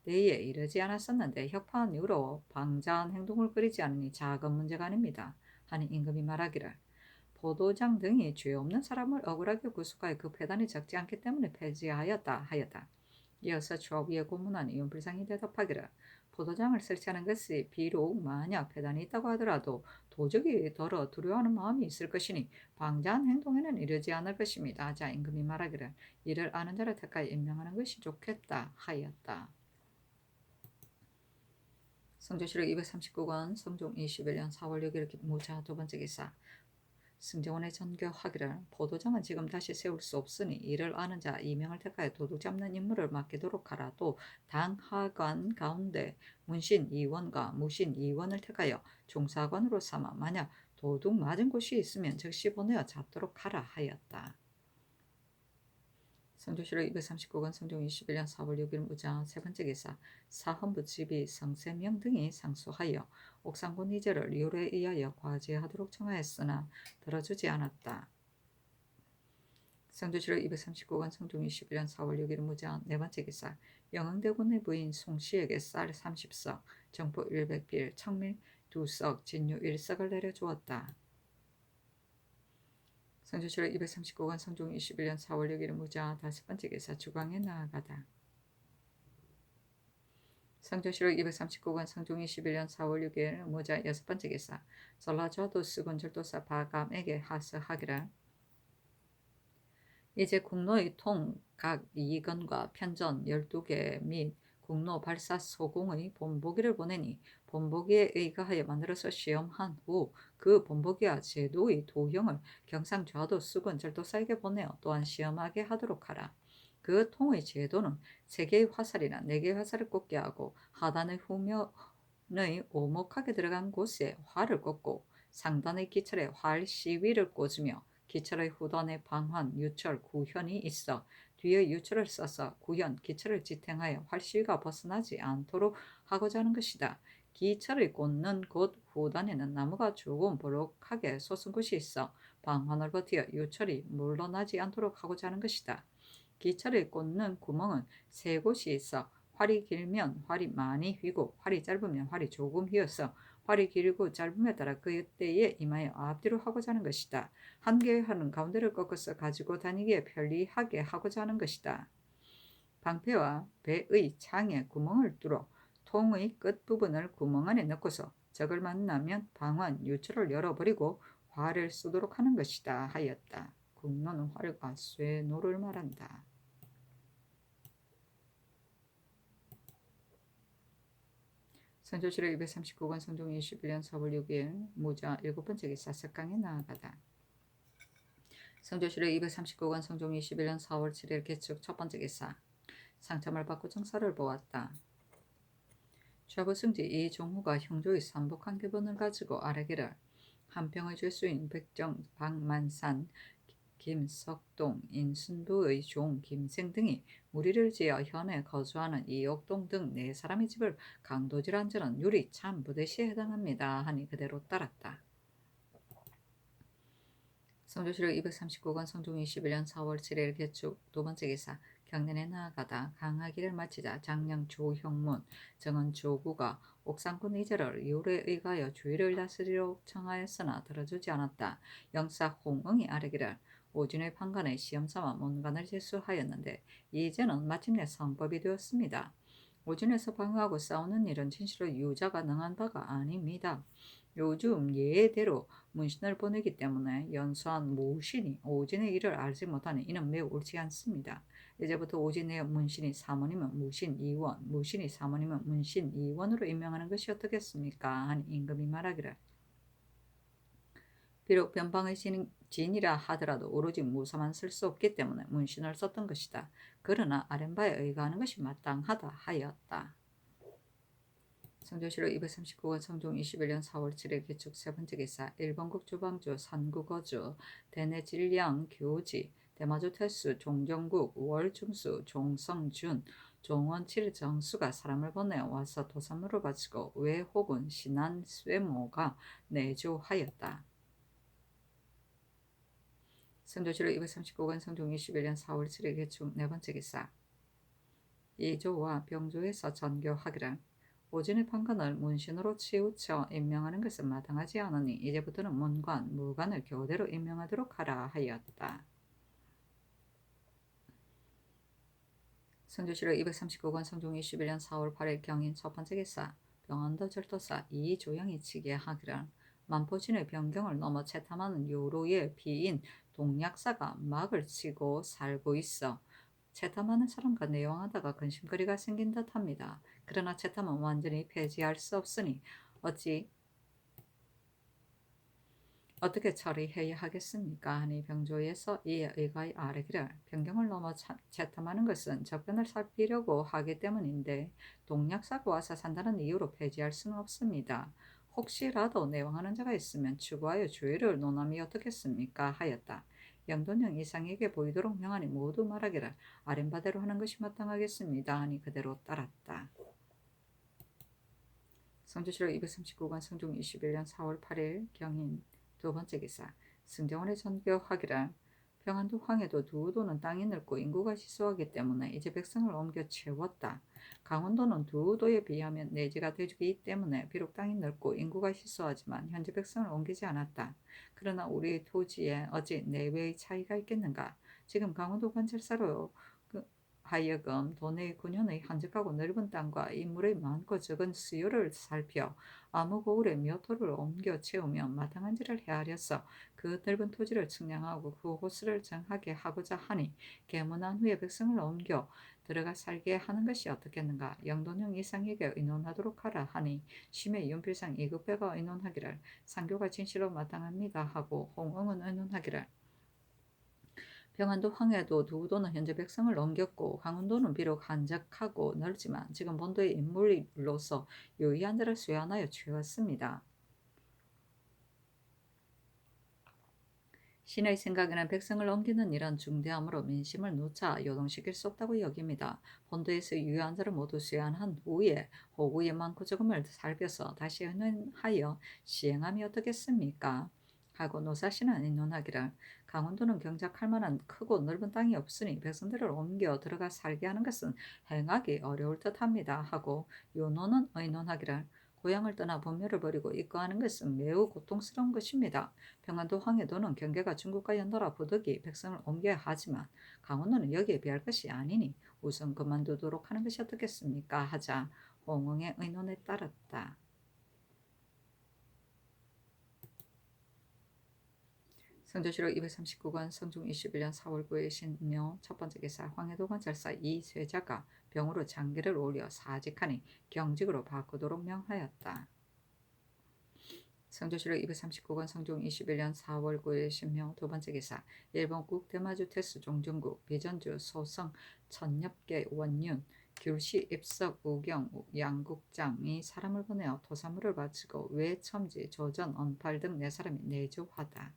때에 이르지 않았었는데 혁파한 이후로 방자한 행동을 그리지 않으니 작은 문제가 아닙니다. 하니 임금이 말하기를 포도장 등이 죄 없는 사람을 억울하게 구속하여 그 폐단이 적지 않기 때문에 폐지하였다 하였다. 이어서 좌우에 고문한 윤필상이 대답하기를 포도장을 설치하는 것이 비록 만약 폐단이 있다고 하더라도 도적이 더러 두려워하는 마음이 있을 것이니 방자한 행동에는 이르지 않을 것입니다. 하자 임금이 말하기를 이를 아는 자를 택하여 임명하는 것이 좋겠다 하였다. 성조실록 239권 성종 21년 4월 6일 무자 두 번째 기사 승정원의 전교하기를 포도장은 지금 다시 세울 수 없으니 이를 아는 자 2명을 택하여 도둑 잡는 임무를 맡기도록 하라. 또 당하관 가운데 문신 2원과 무신 2원을 택하여 종사관으로 삼아 만약 도둑 맞은 곳이 있으면 즉시 보내어 잡도록 하라 하였다. 성조실록 239권 성종 21년 4월 6일 무장 세 번째 기사 사헌부 집이 성세명 등이 상소하여 옥상군 이제를 율에 의하여 과제하도록 청하였으나 들어주지 않았다. 성조실록 239권 성종 21년 4월 6일 무장 네 번째 기사 영흥대군의 부인 송씨에게 쌀 30석, 정포 100필, 청밀 2석, 진유 1석을 내려주었다. 성조실록 239권 성종 21년 4월 6일 무자 다섯 번째 기사 주광에 나아가다. 성조실록 239권 성종 21년 4월 6일 무자 여섯 번째 기사 전라좌도 수군 절도사 바감에게 하서하기를 이제 국로의 통 각 2건과 편전 12개 및 국로 발사 소공의 본보기를 보내니 본보기에 의거하여 만들어서 시험한 후 그 본보기와 제도의 도형을 경상좌도 수군 절도사에게 보내어 또한 시험하게 하도록 하라. 그 통의 제도는 3개의 화살이나 4개의 화살을 꽂게 하고 하단의 후면의 오목하게 들어간 곳에 활을 꽂고 상단의 기철에 활 시위를 꽂으며 기철의 후단에 방환, 유철, 구현이 있어 뒤에 유철을 써서 구현, 기철을 지탱하여 활시위가 벗어나지 않도록 하고자 하는 것이다. 기철을 꽂는 곳 후단에는 나무가 조금 볼록하게 솟은 곳이 있어 방환을 버티어 유철이 물러나지 않도록 하고자 하는 것이다. 기철을 꽂는 구멍은 세 곳이 있어 활이 길면 활이 많이 휘고 활이 짧으면 활이 조금 휘어서 활이 길고 짧음에 따라 그때에 임하여 앞뒤로 하고자 하는 것이다. 한 개의 활은 가운데를 꺾어서 가지고 다니기에 편리하게 하고자 하는 것이다. 방패와 배의 창에 구멍을 뚫어 통의 끝부분을 구멍 안에 넣고서 적을 만나면 방환 유철을 열어버리고 활을 쏘도록 하는 것이다 하였다. 국노는 활과 쇠노를 말한다. 선조실록 239권 성종 21년 4월 6일 무자 7번째 기사 석강에 나아가다. 성조실록 239권 성종 21년 4월 7일 개축 첫 번째 기사 상참을 받고 정사를 보았다. 좌부승지 이종후가 형조의 삼복한 기본을 가지고 아뢰기를 한평의 죄수인 백정, 박만산, 김석동, 인순부의 종 김생 등이 무리를 지어 현에 거주하는 이옥동 등 4사람의 집을 강도질한 죄는 유리 참 부대시에 해당합니다 하니 그대로 따랐다. 성조실록 239권 성종 21년 4월 7일 개축 두 번째 기사 경nen에 나아가다 강하기를 마치자 장령 조형문, 정은 조구가 옥상군 이제를 요래 의가하여 주의를 다스리도록 청하였으나 들어주지 않았다. 영사 홍응이 아뢰기를 오진의 판관의 시험삼아 문관을 제수하였는데 이제는 마침내 성법이 되었습니다. 오진에서 방어하고 싸우는 일은 진실로 유자가 능한 바가 아닙니다. 요즘 예대로 문신을 보내기 때문에 연수한 모신이 오진의 일을 알지 못하니 이는 매우 옳지 않습니다. 이제부터 오진의 문신이 사모님은 무신 2원, 무신이 사모님은 문신 2원으로 임명하는 것이 어떻겠습니까? 하니 임금이 말하기를 비록 변방의 진이라 하더라도 오로지 무사만 쓸 수 없기 때문에 문신을 썼던 것이다. 그러나 아랫바에 의거하는 것이 마땅하다 하였다. 성조실록 239권 성종 21년 4월 7일 개축 세 번째 기사 일본국 주방주 산구거주 대내질량 교지 대마주 태수 종정국 월중수 종성준 종원칠 정수가 사람을 보내 와서 도산물을 바치고 외혹은 신한 쇠모가 내조하였다. 성조실록 239권 성종 21년 4월 7일 개축 네 번째 기사 이조와 병조에서 전교하기를 오진의 판관을 문신으로 치우쳐 임명하는 것은 마땅하지 않으니 이제부터는 문관, 무관을 교대로 임명하도록 하라 하였다. 성조실록 239권 성종 21년 4월 8일 경인 첫 번째 기사 병원도 절도사 이조영이 치게 하기를 만포진의 변경을 넘어 채탐하는 요로의 비인 동약사가 막을 치고 살고 있어 채탐하는 사람과 내용하다가 근심거리가 생긴 듯합니다. 그러나 채탐은 완전히 폐지할 수 없으니 어떻게 처리해야 하겠습니까? 하니 병조에서 이에 의거하여 아뢰기를 변경을 넘어 채탐하는 것은 접견을 살피려고 하기 때문인데 동약사가 와서 산다는 이유로 폐지할 수는 없습니다. 혹시라도 내왕하는 자가 있으면 추구하여 주의를 논함이 어떻겠습니까? 하였다. 영돈령 이상에게 보이도록 명하니 모두 말하기를 아랜바대로 하는 것이 마땅하겠습니다. 하니 그대로 따랐다. 성조실록 239권 성종 21년 4월 8일 경인 두 번째 기사 승정원의 전교하기를 평안도 황해도 두우도는 땅이 넓고 인구가 희소하기 때문에 이제 백성을 옮겨 채웠다. 강원도는 두우도에 비하면 내지가 돼지기 때문에 비록 땅이 넓고 인구가 희소하지만 현재 백성을 옮기지 않았다. 그러나 우리 토지에 어찌 내외의 차이가 있겠는가? 지금 강원도 관찰사로 하여금 도내 9년의 한적하고 넓은 땅과 인물의 많고 적은 수요를 살펴 아무 고을에 몇 호를 옮겨 채우며 마땅한지를 헤아려서 그 넓은 토지를 측량하고 그 호수를 정하게 하고자 하니 계문한 후에 백성을 옮겨 들어가 살게 하는 것이 어떻겠는가? 영돈령 이상에게 의논하도록 하라 하니 심의 윤필상 이급배가 의논하기를 상교가 진실로 마땅합니다 하고 홍응은 의논하기를 평안도 황해도 두도는 현재 백성을 옮겼고 강원도는 비록 한적하고 넓지만 지금 본도의 인물로서 유의한 자를 수여하여 채웠습니다. 신의 생각에는 백성을 옮기는 일은 중대함으로 민심을 누차 요동시킬 수 없다고 여깁니다. 본도에서 유효한 자를 모두 수여한 후에 호구의 많고 적음을 살펴서 다시 은행하여 시행함이 어떻겠습니까? 하고 노사신은 인논하기를 강원도는 경작할 만한 크고 넓은 땅이 없으니 백성들을 옮겨 들어가 살게 하는 것은 행하기 어려울 듯합니다. 하고 요노는 의논하기를 고향을 떠나 본묘를 버리고 입거하는 것은 매우 고통스러운 것입니다. 평안도 황해도는 경계가 중국과 연달아 부득이 백성을 옮겨야 하지만 강원도는 여기에 비할 것이 아니니 우선 그만두도록 하는 것이 어떻겠습니까? 하자 홍응의 의논에 따랐다. 성조실록 239권 성중 21년 4월 9일 신묘 첫 번째 기사 황해도 관찰사 이쇠자가 병으로 장기를 올려 사직하니 경직으로 바꾸도록 명하였다. 성조실록 239권 성종 21년 4월 9일 신묘 두 번째 기사 일본 국대마주 태수 종중국 비전주 소성 천엽계 원윤 귤시 입석 우경 양국장이 사람을 보내어 토사물을 바치고 외첨지 조전 언팔 등 네 사람이 내주하다.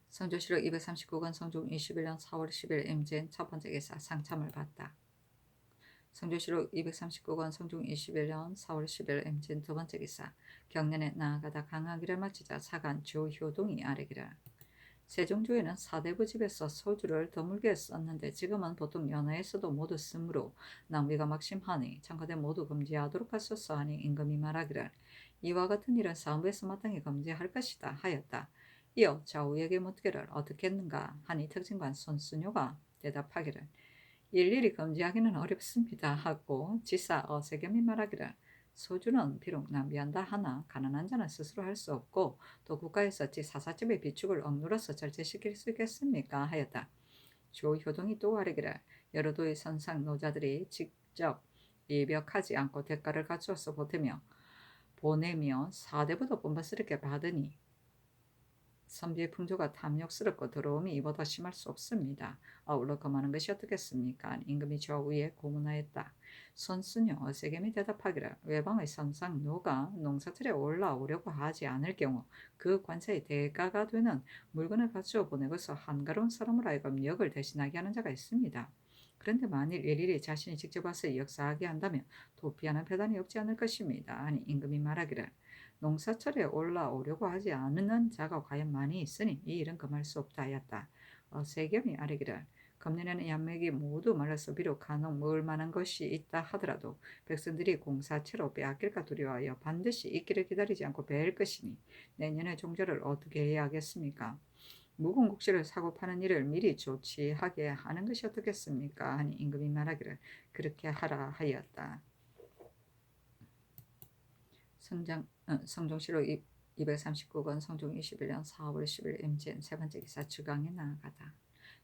성조실록 239권 성종 21년 4월 10일 임진 첫 번째 기사 상참을 받다. 성조실록 239권 성종 21년 4월 10일 임진 두 번째 기사 경년에 나아가다 강하기를 마치자 사간 조효동이 아뢰기를 세종조에는 사대부 집에서 소주를 드물게 썼는데 지금은 보통 연회에서도 모두 쓰므로 낭비가 막심하니 청가대 모두 금지하도록 하소서 하니 임금이 말하기를 이와 같은 일은 사무에서 마땅히 금지할 것이다 하였다. 이어 좌우에게 묻기를 어떻게 했는가 하니 특징관 손순효가 대답하기를 일일이 금지하기는 어렵습니다 하고 지사 어세겸이 말하기를 소주는 비록 낭비한다 하나 가난한 자는 스스로 할 수 없고 또 국가에서 어찌 사사집의 비축을 억눌러서 절제시킬 수 있겠습니까 하였다. 조효동이 또 아뢰기를 여러 도의 선상 노자들이 직접 예벽하지 않고 대가를 갖추어서 보내며 사대부도 뻔뻔스럽게 받으니 선비의 풍조가 탐욕스럽고 더러움이 이보다 심할 수 없습니다. 아울러 금하는 것이 어떻겠습니까? 임금이 저 위에 고문하였다. 손순요 어세겸이 대답하기를 외방의 선상노가 농사철에 올라오려고 하지 않을 경우 그 관세의 대가가 되는 물건을 갖추어 보내고서 한가로운 사람을 하여금 역을 대신하게 하는 자가 있습니다. 그런데 만일 일일이 자신이 직접 와서 역사하게 한다면 도피하는 배단이 없지 않을 것입니다. 아니 임금이 말하기를 농사철에 올라오려고 하지 않는 자가 과연 많이 있으니 이 일은 금할 수 없다 하였다. 세겸이 아뢰기를 금년에는 양맥이 모두 말라서 비록 간혹 먹을 만한 것이 있다 하더라도 백성들이 공사채로 빼앗길까 두려워하여 반드시 있기를 기다리지 않고 베일 것이니 내년에 종자를 어떻게 해야 하겠습니까? 묵은 국시를 사고 파는 일을 미리 조치하게 하는 것이 어떻겠습니까? 하니 임금이 말하기를 그렇게 하라 하였다. 성종실록 239권 성종 21년 4월 10일 임진 세 번째 기사 주강에 나아가다.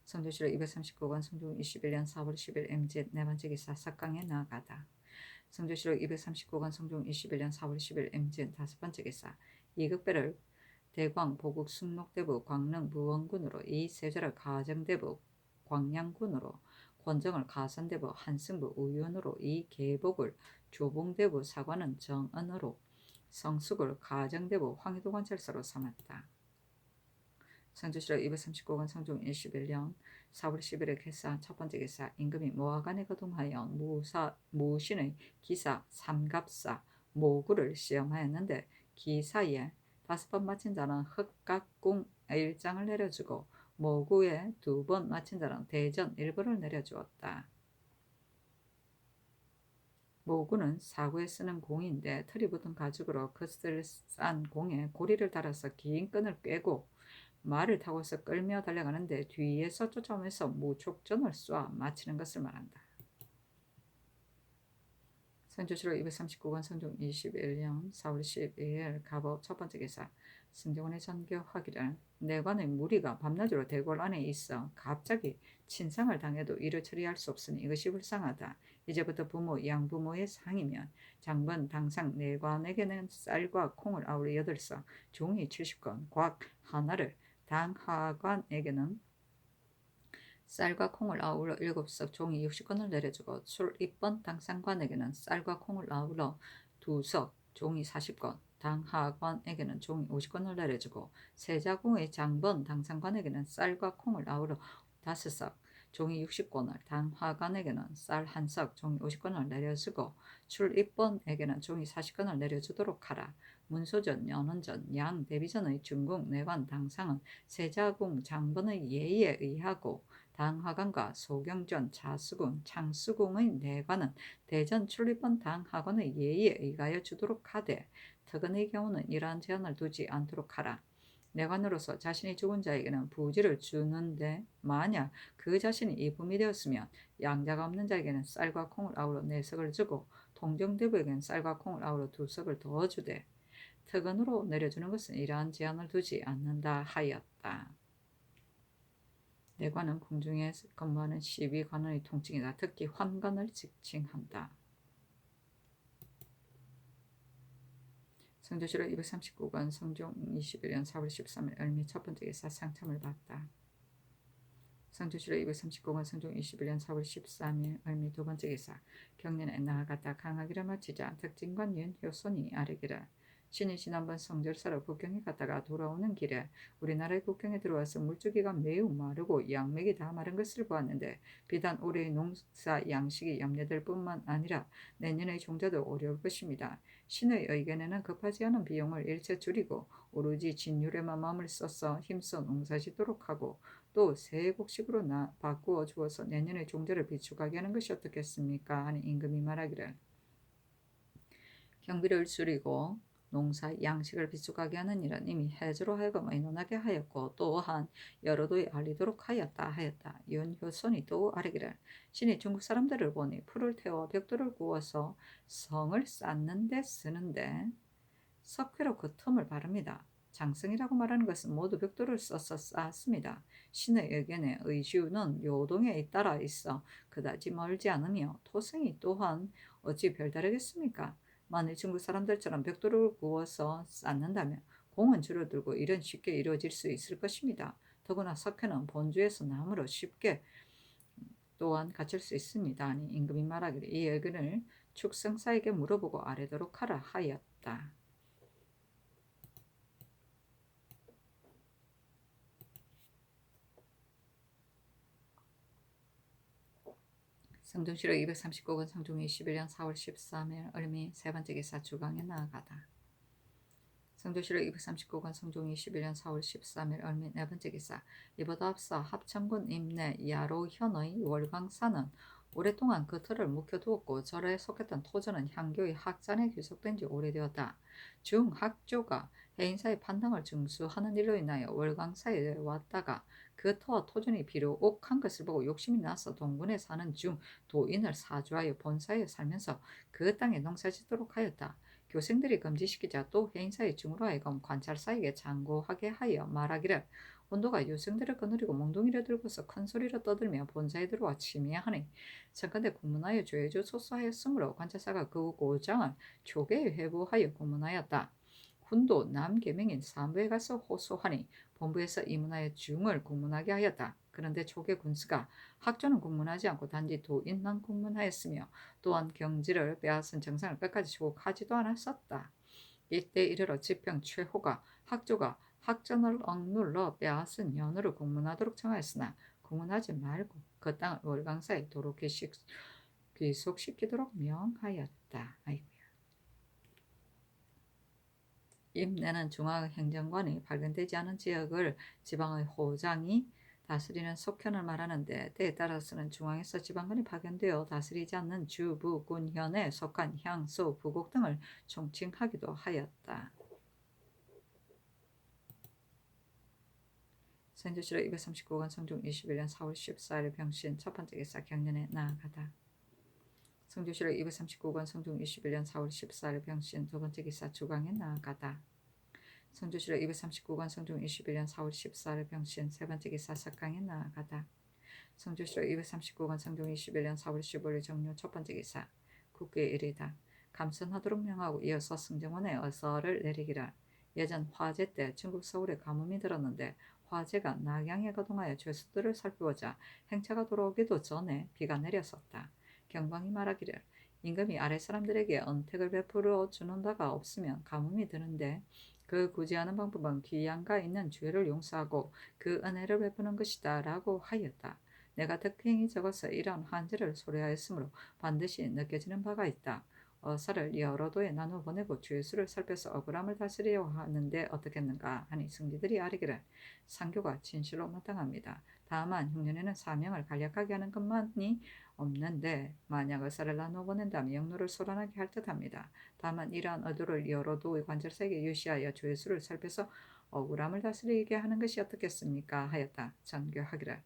성종실록 239권 성종 21년 4월 10일 임진 네 번째 기사 석강에 나아가다. 성종실록 239권 성종 21년 4월 10일 임진 다섯 번째 기사 이극배를 대광 보국 숙록대부 광릉 무원군으로 이 세자를 가정대부 광양군으로 권정을 가선대부 한승부 우윤으로 이 계복을 조봉대부 사관은 정은으로 성숙을 가정대부 황해도관찰사로 삼았다. 성조실록 239권 성종 21년 4월 10일의 개사 첫 번째 개사 임금이 모하간에 거동하여 무신의 기사 삼갑사 모구를 시험하였는데 기사에 5번 마친 자는 흑각궁 1장을 내려주고 모구에 2번 마친 자는 대전 1벌을 내려주었다. 모구는 사구에 쓰는 공인데 털이 붙은 가죽으로 겉을 싼 공에 고리를 달아서 긴 끈을 꿰고 말을 타고서 끌며 달려가는데 뒤에서 쫓아오면서 무촉전을 쏘아 마치는 것을 말한다. 성조실록 239권 성종 21년 4월 12일 갑오 첫 번째 기사 승정원의 전교하기를 내관의 무리가 밤낮으로 대궐 안에 있어 갑자기 친상을 당해도 이를 처리할 수 없으니 이것이 불쌍하다. 이제부터 부모 양부모의 상이면 장번 당상 내관에게는 쌀과 콩을 아우러 8서 종이 70건 곽 하나를 당하관에게는 쌀과 콩을 아울러 7석 종이 60건을 내려주고 술 입번 당상관에게는 쌀과 콩을 아울러 2석 종이 40건 당하관에게는 종이 50권을 내려주고 세자궁의 장본 당상관에게는 쌀과 콩을 아우러 5석, 종이 60권을, 당화관에게는 쌀 1석, 종이 50권을 내려주고 출입본에게는 종이 40권을 내려주도록 하라. 문소전, 연원전, 양, 대비전의 중궁, 내관, 당상은 세자궁, 장본의 예의에 의하고 당하관과 소경전, 자수궁, 창수궁의 내관은 대전 출입본 당하관의 예의에 의하여 주도록 하되 특언의 경우는 이러한 제한을 두지 않도록 하라. 내관으로서 자신이 죽은 자에게는 부지를 주는데 만약 그 자신이 이품이 되었으면 양자가 없는 자에게는 쌀과 콩을 아우러 4석을 주고 통정대부에게는 쌀과 콩을 아우러 2석을 더 주되 특언으로 내려주는 것은 이러한 제한을 두지 않는다 하였다. 내관은 궁중에 근무하는 12관원의 통칭이다. 특히 환관을 지칭한다. 성조실록 239권 성종 21년 4월 13일 을미 첫 번째 기사 상참을 받다. 성조실록 239권 성종 21년 4월 13일 을미 두 번째 기사 경년에 나아갔다. 강하기를 마치자 특징관 윤효손이 아뢰기를 신이 지난번 성절사로 국경에 갔다가 돌아오는 길에 우리나라의 국경에 들어와서 물주기가 매우 마르고 양맥이 다 마른 것을 보았는데 비단 올해의 농사 양식이 염려될 뿐만 아니라 내년의 종자도 어려울 것입니다. 신의 의견에는 급하지 않은 비용을 일체 줄이고 오로지 진율에만 마음을 써서 힘써 농사짓도록 하고 또 새곡식으로 바꾸어 주어서 내년의 종자를 비축하게 하는 것이 어떻겠습니까? 하니 임금이 말하기를 경비를 줄이고 농사 양식을 비축하게 하는 일은 이미 해주로 하여금 의논하게 하였고 또한 여러도에 알리도록 하였다. 윤효손이 또 아뢰기를 신이 중국 사람들을 보니 풀을 태워 벽돌을 구워서 성을 쌓는 데 쓰는데 석회로 그 틈을 바릅니다. 장성이라고 말하는 것은 모두 벽돌을 써서 쌓았습니다. 신의 의견에 의주는 요동에 따라 있어 그다지 멀지 않으며 토성이 또한 어찌 별다르겠습니까? 만일 중국 사람들처럼 벽돌을 구워서 쌓는다면 공은 줄어들고 일은 쉽게 이루어질 수 있을 것입니다. 더구나 석회는 본주에서 나무로 쉽게 또한 갖출 수 있습니다. 아니 임금이 말하기를 이 의견을 축성사에게 물어보고 아뢰도록 하라 하였다. 성종실록 239권 성종 21년 4월 13일 을미 세 번째 기사 주강에 나아가다. 성조실록 239권 성종 21년 4월 13일 을미 네 번째 기사 이보다 앞서 합천군 임내 야로현의 월광사는 오랫동안 그 틀을 묵혀두었고 절에 속했던 토저는 향교의 학잔에 귀속된 지 오래되었다. 중학조가 해인사의 판당을 증수하는 일로 인하여 월광사에 왔다가 그 터와 토전이 비록한 것을 보고 욕심이 나서 동군에 사는 중 도인을 사주하여 본사에 살면서 그 땅에 농사짓도록 하였다. 교생들이 금지시키자 또 해인사의 중으로 하여금 관찰사에게 장고하게 하여 말하기를 혼도가 유생들을 거느리고 몽둥이를 들고서 큰 소리로 떠들며 본사에 들어와 침해하니 천간대 공문하여 조해주소서 하였으므로 관찰사가 그 고장을 조계에 회부하여 공문하였다. 훈도 남계명인 산부에 가서 호소하니 본부에서 이문하여 중을 공문하게 하였다. 그런데 조계 군수가 학조는 공문하지 않고 단지 도인만 공문하였으며 또한 경지를 빼앗은 정상을 끝까지 주목하지도 않았었다. 이때 이르러 지평 최호가 학조가 학전을 억눌러 빼앗은 연호를 공문하도록 청하였으나 공문하지 말고 그 땅을 월광사에 도로 귀속시키도록 명하였다. 아이고야. 임내는 중앙행정관이 발견되지 않은 지역을 지방의 호장이 다스리는 속현을 말하는데 때에 따라서는 중앙에서 지방관이 파견되어 다스리지 않는 주, 부, 군, 현에 속한 향, 소, 부곡 등을 총칭하기도 하였다. 성조실록 239권 성종 21년 4월 14일 병신 첫 번째 기사 경년에 나아가다. 성조실록 239권 성종 21년 4월 14일 병신 두 번째 기사 주강에 나아가다. 성조실록 239권 성종 21년 4월 14일 병신 세 번째 기사 석강에 나아가다. 성조실록 239권 성종 21년 4월 15일 정료 첫 번째 기사 국교에 이르다. 감선하도록 명하고 이어서 승정원에 어서를 내리기라. 예전 화제 때 중국 서울에 가뭄이 들었는데 화제가 낙양에 거동하여 죄수들을 살피고자 행차가 돌아오기도 전에 비가 내렸었다. 경방이 말하기를 임금이 아랫사람들에게 은택을 베풀어 주는 바가 없으면 가뭄이 드는데 그 구제하는 방법은 귀양가 있는 죄를 용서하고 그 은혜를 베푸는 것이다 라고 하였다. 내가 덕행이 적어서 이런 한지를 소리하였으므로 반드시 느껴지는 바가 있다. 어사를 여러 도에 나누어 보내고 죄수를 살펴서 억울함을 다스리려 하는데 어떻겠는가 하니 승리들이 아뢰기를 상교가 진실로 마땅합니다. 다만 흉년에는 사명을 간략하게 하는 것만이 없는데 만약 의사를 나누어 보낸다면 영로를 소란하게 할 듯합니다. 다만 이러한 의도를 여러 도의 관절사에게 유시하여 죄수를 살펴서 억울함을 다스리게 하는 것이 어떻겠습니까 하였다. 전교하기를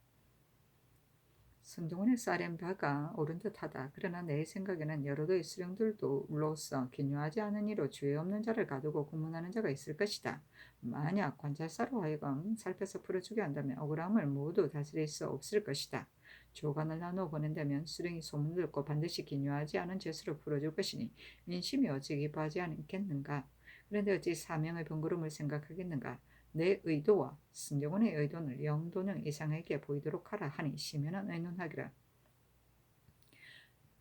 승동원의 사렘바가 옳은 듯하다. 그러나 내 생각에는 여러도의 수령들로서 기묘하지 않은 이로 죄 없는 자를 가두고 구문하는 자가 있을 것이다. 만약 관찰사로 하여금 살펴서 풀어주게 한다면 억울함을 모두 다스릴 수 없을 것이다. 조간을 나누어 보낸다면 수령이 소문을 듣고 반드시 기묘하지 않은 죄수를 풀어줄 것이니 민심이 어찌 기뻐하지 않겠는가. 그런데 어찌 사명의 번거로움을 생각하겠는가. 내 의도와 승경원의 의도는 영도령 이상에게 보이도록 하라 하니 시면은 의논하기를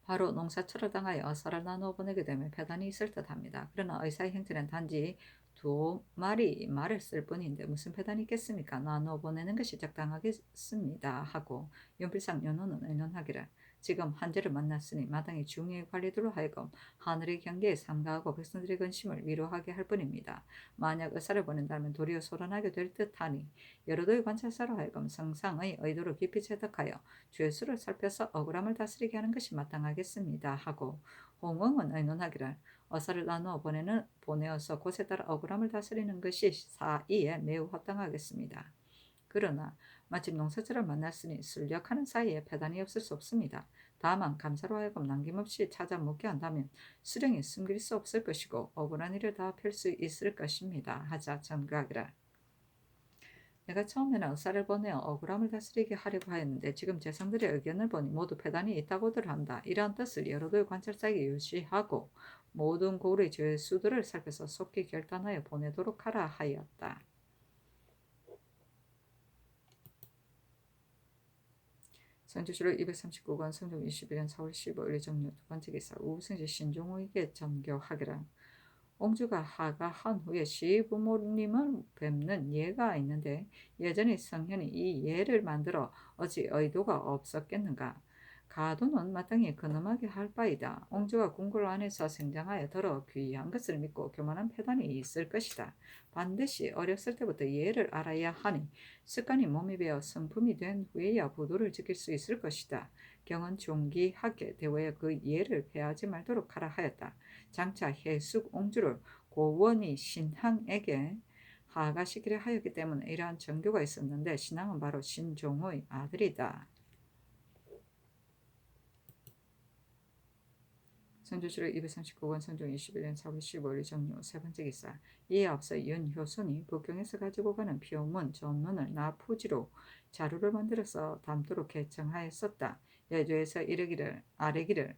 바로 농사철을 당하여 쌀을 나누어 보내게 되면 배단이 있을 듯합니다. 그러나 의사의 형태는 단지 두 마리 말을 쓸 뿐인데 무슨 배단이 있겠습니까? 나누어 보내는 것이 적당하겠습니다 하고 연필상 연호는 의논하기를 지금 한재를 만났으니 마땅히 중요의 관리들로 하여금 하늘의 경계에 삼가하고 백성들의 근심을 위로하게 할 뿐입니다. 만약 의사를 보낸다면 도리어 소란하게 될 듯하니 여러도의 관찰사로 하여금 성상의 의도를 깊이 체득하여 죄수를 살펴서 억울함을 다스리게 하는 것이 마땅하겠습니다 하고 홍응은 의논하기를 어사를 나누어 보내어서 곳에 따라 억울함을 다스리는 것이 사이에 매우 합당하겠습니다. 그러나 마침 농사철을 만났으니 술력하는 사이에 배단이 없을 수 없습니다. 다만 감사로 하여금 남김없이 찾아 묻게 한다면 수령이 숨길 수 없을 것이고 억울한 일을 다 펼 수 있을 것입니다. 하자 전가하기를 내가 처음에는 의사를 보내어 억울함을 다스리게 하려고 하였는데 지금 재상들의 의견을 보니 모두 배단이 있다고들 한다. 이러한 뜻을 여러도의 관찰자에게 유시하고 모든 고을의 죄수들을 살펴서 속히 결단하여 보내도록 하라 하였다. 선조실록 239권 성종 21년 4월 15일 정료 두 번째 기사 우승지 신종호에게 전교하기를 옹주가 하가한 후에 시부모님을 뵙는 예가 있는데 예전에 성현이 이 예를 만들어 어찌 의도가 없었겠는가. 가도는 마땅히 근엄하게 할 바이다. 옹주가 궁궐 안에서 생장하여 더러 귀한 것을 믿고 교만한 패단이 있을 것이다. 반드시 어렸을 때부터 예를 알아야 하니 습관이 몸이 배어 성품이 된 후에야 부도를 지킬 수 있을 것이다. 경은 존귀하게 대하여 그 예를 폐하지 말도록 하라 하였다. 장차 해숙 옹주를 고원이 신항에게 하가시키려 하였기 때문에 이러한 정교가 있었는데 신항은 바로 신종호의 아들이다. 선조실록 239권 성종 21년 4월 15일 정료 세 번째 기사 이에 앞서 윤효순이 북경에서 가지고 가는 표문 전문을 나푸지로 자루를 만들어서 담도록 개청하였었다. 예조에서 아래기를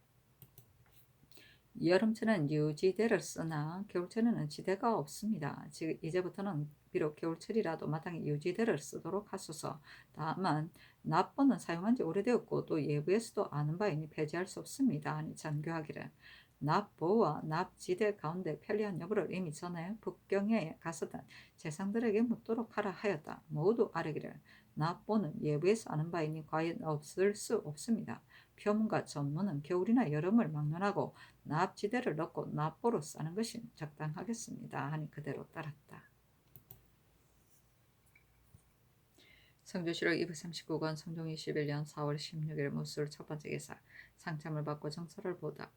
여름철은 유지대를 쓰나 겨울철에는 지대가 없습니다. 이제부터는 비록 겨울철이라도 마땅히 유지대를 쓰도록 하소서. 다만 납보는 사용한 지 오래되었고 또 예부에서도 아는 바이니 폐지할 수 없습니다. 하니 전교하기를 납보와 납지대 가운데 편리한 여부를 이미 전에 북경에 갔었던 재상들에게 묻도록 하라 하였다. 모두 아뢰기를 납보는 예부에서 아는 바이니 과연 없을 수 없습니다. 표문과 전문은 겨울이나 여름을 막론하고 납지대를 넣고 납보로 싸는 것이 적당하겠습니다. 하니 그대로 따랐다. 성조실록 239권 성종 21년 4월 16일 무술 첫 번째 기사 상참을 받고 정서를 보다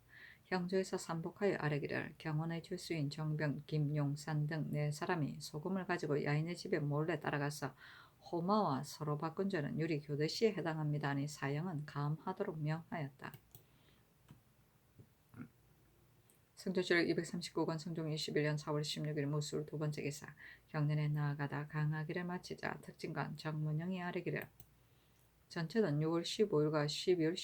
형조에서 삼복하여 아뢰기를 경원의 죄수인 정병, 김용산 등 네 사람이 소금을 가지고 야인의 집에 몰래 따라가서 호마와 서로 바꾼 죄는 유리 교대시에 해당합니다. 하니 사형은 감하도록 명하였다. 성조실록 239권 성종 21년 4월 16일 무술 두 번째 기사 경년에 나아가다 강하기를 마치자 특진관 정문영이 아뢰기를 전체는 6월 15일과 12월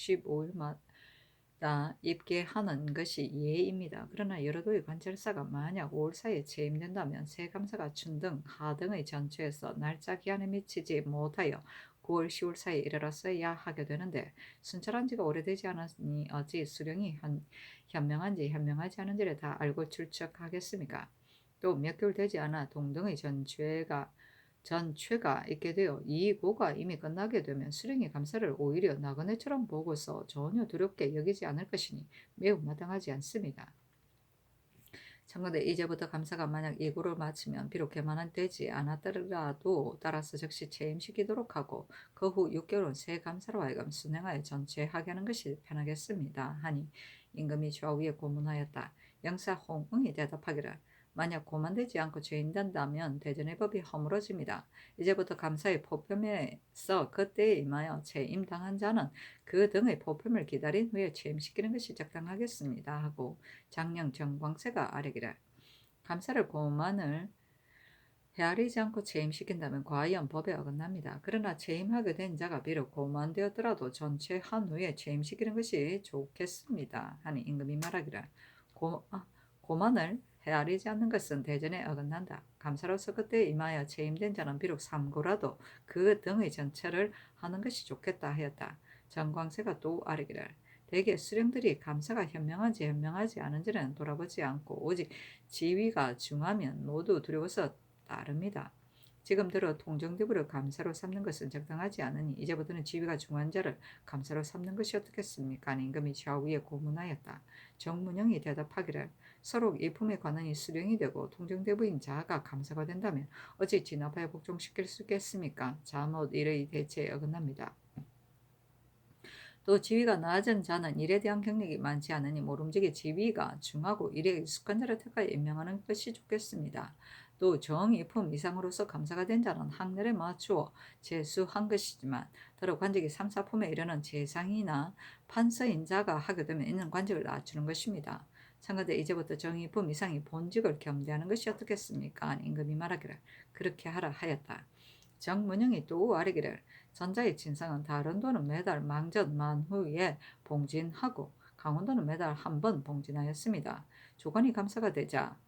15일마다 입계하는 것이 예입니다. 그러나 여러도의 관찰사가 만약 5월 사이에 체임된다면 세감사가 춘등 하등의 전체에서 날짜 기한에 미치지 못하여 9월 10월 사이에 이르렀어야 하게 되는데 순찰한 지가 오래되지 않았으니 어찌 수령이 현명한지 현명하지 않은지를 다 알고 출척하겠습니까? 또 몇 개월 되지 않아 동등의 전최가 있게 되어 이 고가 이미 끝나게 되면 수령이 감사를 오히려 나그네처럼 보고서 전혀 두렵게 여기지 않을 것이니 매우 마땅하지 않습니다. 참고로 이제부터 감사가 만약 이고를 마치면 비록 개만은 되지 않았더라도 따라서 즉시 체임시키도록 하고 그 후 6개월은 새 감사로 하여금 순행하여 전체하게 하는 것이 편하겠습니다. 하니 임금이 좌우에 고문하였다. 영사 홍응이 대답하기를 만약 고만되지 않고 죄인된다면 대전의 법이 허물어집니다. 이제부터 감사의 포편에서 그때에 임하여 체임당한 자는 그 등의 포편을 기다린 후에 체임시키는 것이 적당하겠습니다. 하고 장령 정광세가 아뢰기를 감사를 고만을 헤아리지 않고 체임시킨다면 과연 법에 어긋납니다. 그러나 체임하게 된 자가 비록 고만되었더라도 전체한 후에 체임시키는 것이 좋겠습니다. 하니 임금이 말하기를 고만을 헤아리지 않는 것은 대전에 어긋난다. 감사로서 그때 임하여 체임된 자는 비록 삼고라도 그 등의 전체를 하는 것이 좋겠다 하였다. 정광세가 또 아뢰기를 대개 수령들이 감사가 현명한지 현명하지 않은지는 돌아보지 않고 오직 지위가 중하면 모두 두려워서 따릅니다. 지금 들어 통정대부를 감사로 삼는 것은 적당하지 않으니 이제부터는 지위가 중한 자를 감사로 삼는 것이 어떻겠습니까? 임금이 좌우에 고문하였다. 정문영이 대답하기를 서로 일품에 관한이 수령이 되고 통정대부인 자가 감사가 된다면 어찌 진압하여 복종시킬 수 있겠습니까? 잘못 이의 대체에 어긋납니다. 또 지위가 낮은 자는 일에 대한 경력이 많지 않으니 모름지기 지위가 중하고 일에 익숙한 자를 택하여 임명하는 것이 좋겠습니다. 또 정일품 이상으로서 감사가 된 자는 학렬에 맞추어 제수한 것이지만 더러 관직이 3, 4품에 이르는 재상이나 판서인 자가 하게 되면 있는 관직을 낮추는 것입니다. 참고로 이제부터 정일품 이상이 본직을 겸대하는 것이 어떻겠습니까? 임금이 말하기를 그렇게 하라 하였다. 정문영이 또 아뢰기를 전자의 진상은 다른 도는 매달 망전 만후에 봉진하고 강원도는 매달 한 번 봉진하였습니다. 조건이 감사가 되자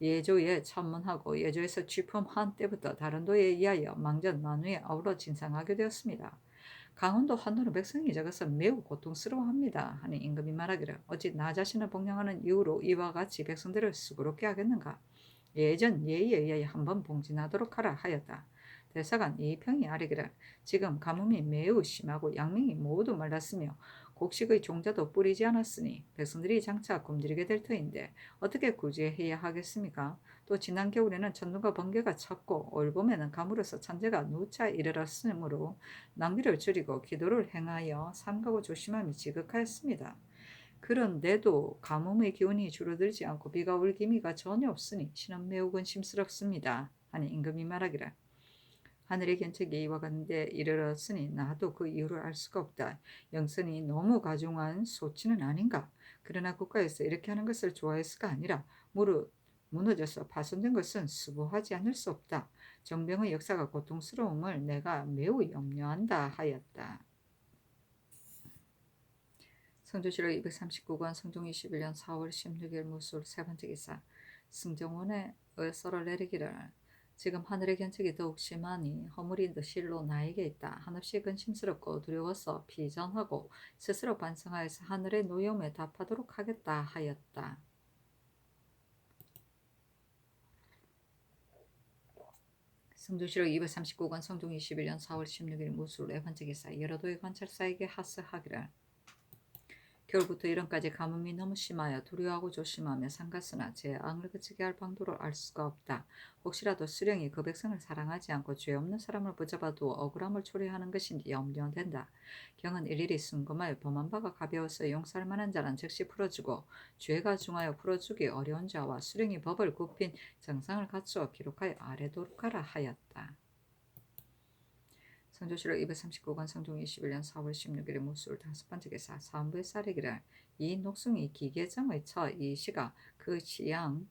예조에 천문하고 예조에서 취품한 때부터 다른 도에 의하여 망전 만후에 아울러 진상하게 되었습니다. 강원도 한도는 백성이 적어서 매우 고통스러워합니다. 하니 임금이 말하기를 어찌 나 자신을 복양하는 이유로 이와 같이 백성들을 수고롭게 하겠는가? 예전 예의에 의하여 한번 봉진하도록 하라 하였다. 대사관 이평이 아뢰기를 지금 가뭄이 매우 심하고 양명이 모두 말랐으며 곡식의 종자도 뿌리지 않았으니 백성들이 장차 굶주리게 될 터인데 어떻게 구제해야 하겠습니까? 또 지난 겨울에는 천둥과 번개가 쳤고 올 봄에는 가물어서 천재가 누차 이르렀으므로 낭비를 줄이고 기도를 행하여 삼가고 조심함이 지극하였습니다. 그런데도 가뭄의 기운이 줄어들지 않고 비가 올 기미가 전혀 없으니 신은 매우 근심스럽습니다. 하니 임금이 말하기를 하늘의 견책이 이와 같은데 이르렀으니 나도 그 이유를 알 수가 없다. 영선이 너무 가중한 소치는 아닌가? 그러나 국가에서 이렇게 하는 것을 좋아했을까 아니라 무너져서 파손된 것은 수보하지 않을 수 없다. 정병의 역사가 고통스러움을 내가 매우 염려한다 하였다. 성조실록 239권 성종 21년 4월 16일 무술 세 번째 기사 승정원의 썰을 내리기를 지금 하늘의 견책이 더욱 심하니 허물이 실로 나에게 있다. 한없이 근심스럽고 두려워서 비전하고 스스로 반성하여서 하늘의 노여움에 답하도록 하겠다 하였다. 성조실록 239권 성종 21년 4월 16일 무술 네 번째 기사 여러 도의 관찰사에게 하스하기를 겨울부터 여름까지 가뭄이 너무 심하여 두려워하고 조심하며 삼갔으나 제 악을 그치게 할 방도를 알 수가 없다. 혹시라도 수령이 그 백성을 사랑하지 않고 죄 없는 사람을 붙잡아두어 억울함을 초래하는 것인지 염려된다. 경은 일일이 순금하여 범한 바가 가벼워서 용서할 만한 자는 즉시 풀어주고 죄가 중하여 풀어주기 어려운 자와 수령이 법을 굽힌 정상을 갖추어 기록하여 아래도록 하라 하였다. 성조실록 239권 성종 21년 4월 16일 무술 다섯 번째 기사 사헌부의 사례기를 이 녹숭이 기계정의 처 이시가 그 시양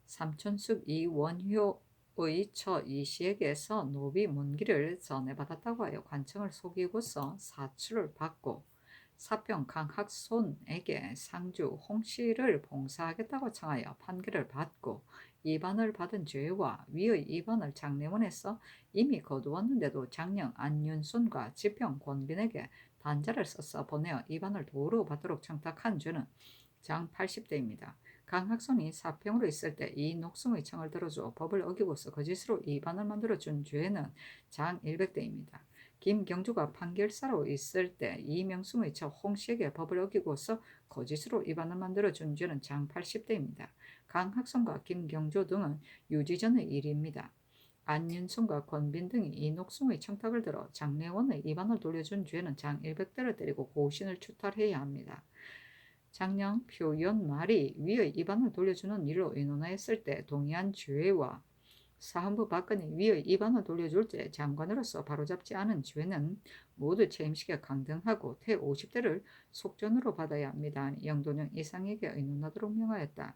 삼촌숙 이원효의 처 이시에게서 노비 문기를 전해받았다고 하여 관청을 속이고서 사출을 받고 사평 강학손에게 상주 홍씨를 봉사하겠다고 청하여 판결을 받고 위반을 받은 죄와 위의 위반을 장례원에서 이미 거두었는데도 장령 안윤순과 지평 권빈에게 단자를 써서 보내어 위반을 도로 받도록 청탁한 죄는 장 80대입니다. 강학손이 사평으로 있을 때 이 녹송의 청을 들어줘 법을 어기고서 거짓으로 위반을 만들어준 죄는 장 100대입니다. 김경주가 판결사로 있을 때 이명숭의 처 홍씨에게 법을 어기고서 거짓으로 위반을 만들어준 죄는 장 80대입니다. 강학손과 김경주 등은 유지전의 일입니다. 안윤순과 권빈 등이 이녹숭의 청탁을 들어 장례원의 위반을 돌려준 죄는 장 100대를 때리고 고신을 추탈해야 합니다. 장령 표연말이 위의 위반을 돌려주는 일로 의논하였을 때 동의한 죄와 사헌부 박근이 위의 위반을 돌려줄 때 장관으로서 바로잡지 않은 죄는 모두 채임식에 강등하고 태 50대를 속전으로 받아야 합니다. 영도령 이상에게 의논하도록 명하였다.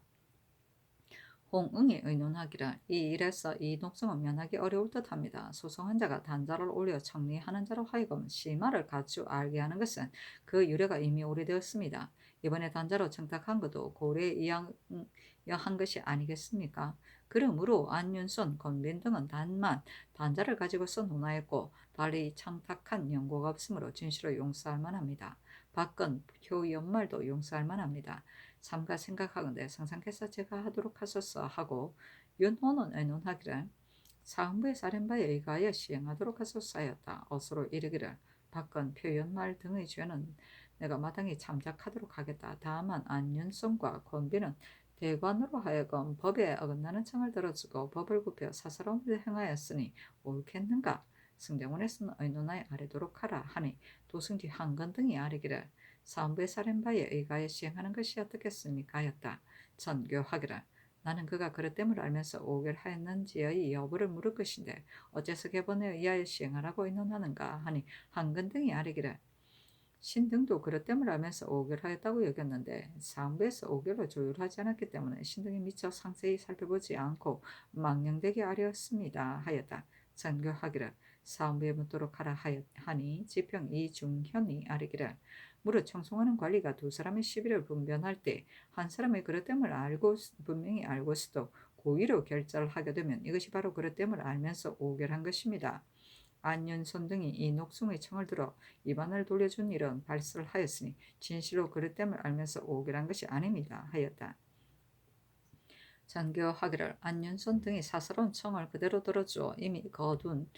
홍응이 의논하기를 이 일에서 이녹성은 면하기 어려울 듯합니다. 소송한 자가 단자를 올려 청리하는 자로 하여금 실마를 갖추 알게 하는 것은 그 유래가 이미 오래되었습니다. 이번에 단자로 청탁한 것도 고래에 의한 것이 아니겠습니까? 그러므로 안윤선, 권빈 등은 단만 단자를 가지고서 논하였고 달리 청탁한 연고가 없으므로 진실로 용서할 만합니다. 박근, 표연말도 용서할 만합니다. 삼가 생각하건대 상상께서 제가 하도록 하소서 하고 윤호는 의논하기를 사헌부의 사령바에 의하여 시행하도록 하소서 하였다. 어서로 이르기를 박건 표연말 등의 죄는 내가 마땅히 참작하도록 하겠다. 다만 안윤성과 권비는 대관으로 하여금 법에 어긋나는 청을 들어주고 법을 굽혀 사사로움을 행하였으니 옳겠는가? 승정원에서는 의논하여 아뢰도록 하라 하니 도승지 한건 등이 아뢰기를 사헌부의 사령바에 의하여 시행하는 것이 어떻겠습니까? 하였다. 전교하기를 나는 그가 그릇됨을 알면서 오결하였는지의 여부를 물을 것인데 어째서 개본에 의하여 시행하라고 의논하는가 하니 한근 등이 아뢰기를 신등도 그릇됨을 알면서 오결하였다고 여겼는데 사헌부에서 오결로 조율하지 않았기 때문에 신등이 미처 상세히 살펴보지 않고 망령되게 아뢰었습니다. 하였다. 전교하기를 사헌부에 묻도록 하라 하니 지평 이중현이 아뢰기를 무릇 청송하는 관리가 두 사람의 시비를 분변할 때 한 사람의 그릇됨을 분명히 알고서도 고의로 결자를 하게 되면 이것이 바로 그릇됨을 알면서 오결한 것입니다. 안윤선 등이 이 녹숭의 청을 들어 위반을 돌려준 일은 발설하였으니 진실로 그릇됨을 알면서 오결한 것이 아닙니다. 하였다. 장교하기를 안윤선 등이 사사로운 청을 그대로 들어주어 이미 거둔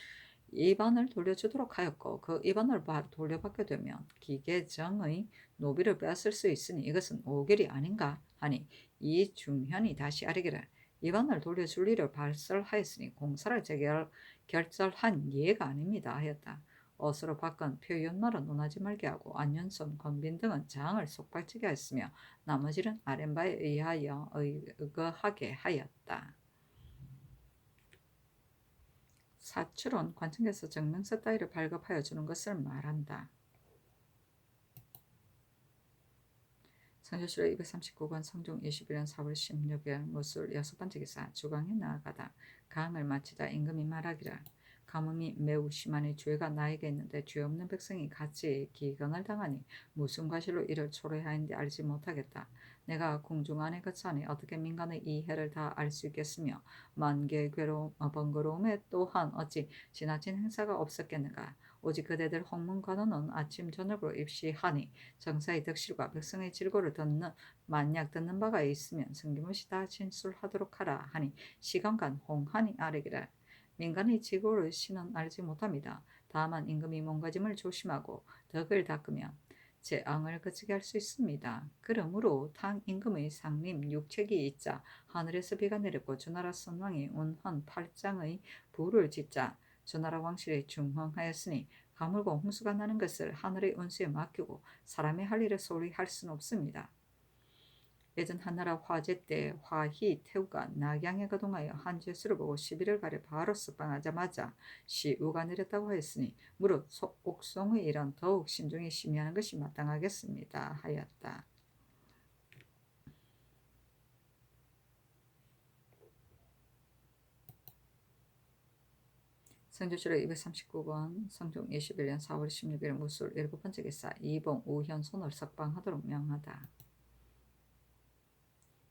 위반을 돌려주도록 하였고 그 위반을 돌려받게 되면 기계정의 노비를 빼앗을 수 있으니 이것은 오결이 아닌가 하니 이중현이 다시 아뢰기를 위반을 돌려줄 일을 발설하였으니 공사를 결절한 예가 아닙니다 하였다. 어서로 바꾼 표현말은 논하지 말게 하고 안윤선, 권빈 등은 장을 속발치게 하였으며 나머지는 아랫바에 의하여 의거하게 하였다. 사출은 관청에서 증명서 따위를 발급하여 주는 것을 말한다. 성조실로 239권 성종 21년 4월 16일 무술 6번째 기사 주강에 나아가다 강을 마치다 임금이 말하기를 가뭄이 매우 심하니 죄가 나에게 있는데 죄 없는 백성이 같이 기근을 당하니 무슨 과실로 이를 초래하였는지 알지 못하겠다. 내가 궁중 안에 거처하니 어떻게 민간의 이 해를 다 알 수 있겠으며 만개 번거로움에 또한 어찌 지나친 행사가 없었겠는가. 오직 그대들 홍문관원은 아침 저녁으로 입시하니 정사의 덕실과 백성의 질고를 만약 듣는 바가 있으면 성기무시 다 진술하도록 하라 하니 시간간 홍한이 아뢰기를 민간의 지고를 신은 알지 못합니다. 다만 임금이 몸가짐을 조심하고 덕을 닦으면 재앙을 그치게 할 수 있습니다. 그러므로 탕 임금의 상림 육책이 있자 하늘에서 비가 내렸고 주나라 선왕이 운헌 8장의 부를 짓자 주나라 왕실에 중흥하였으니 가물고 홍수가 나는 것을 하늘의 운수에 맡기고 사람의 할 일을 소홀히 할 수는 없습니다. 예전 한나라 화제 때 화희 태우가 낙양에 거동하여 한죄수를 보고 시비를 가려 바로 습방하자마자 시우가 내렸다고 하였으니 무릇 옥송의 일은 더욱 신중히 심의하는 것이 마땅하겠습니다. 하였다. 성조실록 239권 성종 21년 4월 16일 무술 7번째 기사 이봉 우현손을 석방하도록 명하다.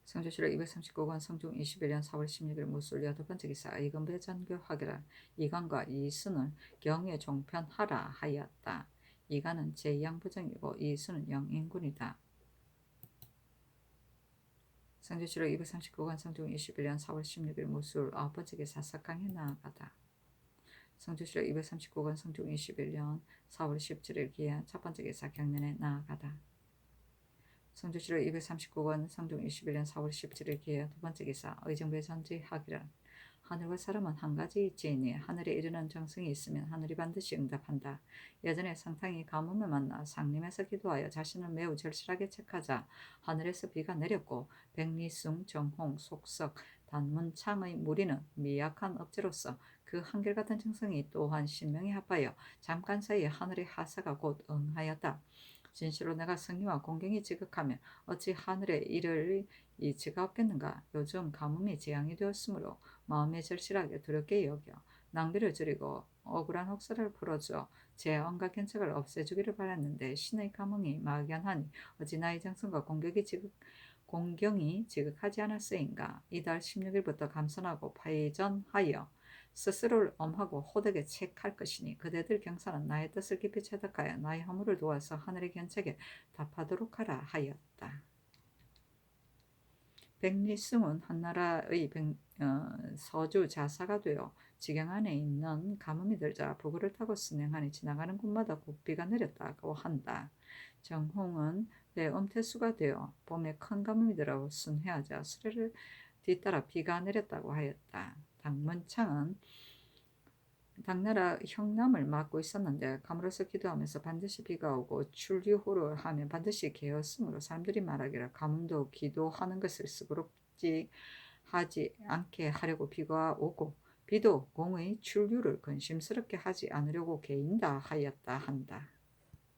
성조실록 239권 성종 21년 4월 16일 무술 8번째 기사 이건배 전교 하기를 이간과 이순을 경에 종편하라 하였다. 이간은 제2양부정이고 이순은 영인군이다. 성조실록 239권 성종 21년 4월 16일 무술 9번째 기사 석강에 나아가다. 성조실록 239권 성종 21년 4월 17일 기한 첫 번째 기사 경련에 나아가다. 성조실록 239권 성종 21년 4월 17일 기한 두 번째 기사 의정부에 전지하기를 하늘과 사람은 한 가지 있지니 하늘에 이르는 정성이 있으면 하늘이 반드시 응답한다. 예전에 상탕이 가뭄을 만나 상림에서 기도하여 자신을 매우 절실하게 책하자 하늘에서 비가 내렸고 백리숭, 정홍, 속석, 단문창의 무리는 미약한 업체로서 그 한결같은 정성이 또한 신명에 합하여 잠깐 사이에 하늘의 하사가 곧 응하였다. 진실로 내가 성의와 공경이 지극하면 어찌 하늘에 이를 이치가 없겠는가. 요즘 가뭄이 재앙이 되었으므로 마음에 절실하게 두렵게 여겨 낭비를 줄이고 억울한 혹사를 풀어주어 제 언과 견책을 없애주기를 바랐는데 신의 가뭄이 막연하니 어찌 나의 정성과 공경이 지극하지 않았으인가. 이달 16일부터 감선하고 파이전하여 스스로를 엄하고 호되게 책할 것이니 그대들 경사는 나의 뜻을 깊이 체득하여 나의 허물을 도와서 하늘의 견책에 답하도록 하라 하였다. 백리숭은 한나라의 서주 자사가 되어 지경 안에 있는 가뭄이 들자 부구를 타고 순행하니 지나가는 곳마다 곧 비가 내렸다고 한다. 정홍은 음태수가 되어 봄에 큰 가뭄이 들어 순회하자 수레를 뒤따라 비가 내렸다고 하였다. 당문창은 당나라 형남을 맡고 있었는데 가물어서 기도하면서 반드시 비가 오고 출유호를 하면 반드시 개었으므로 사람들이 말하기를 가뭄도 기도하는 것을 수고롭지 하지 않게 하려고 비가 오고 비도 공의 출유를 근심스럽게 하지 않으려고 개인다 하였다 한다.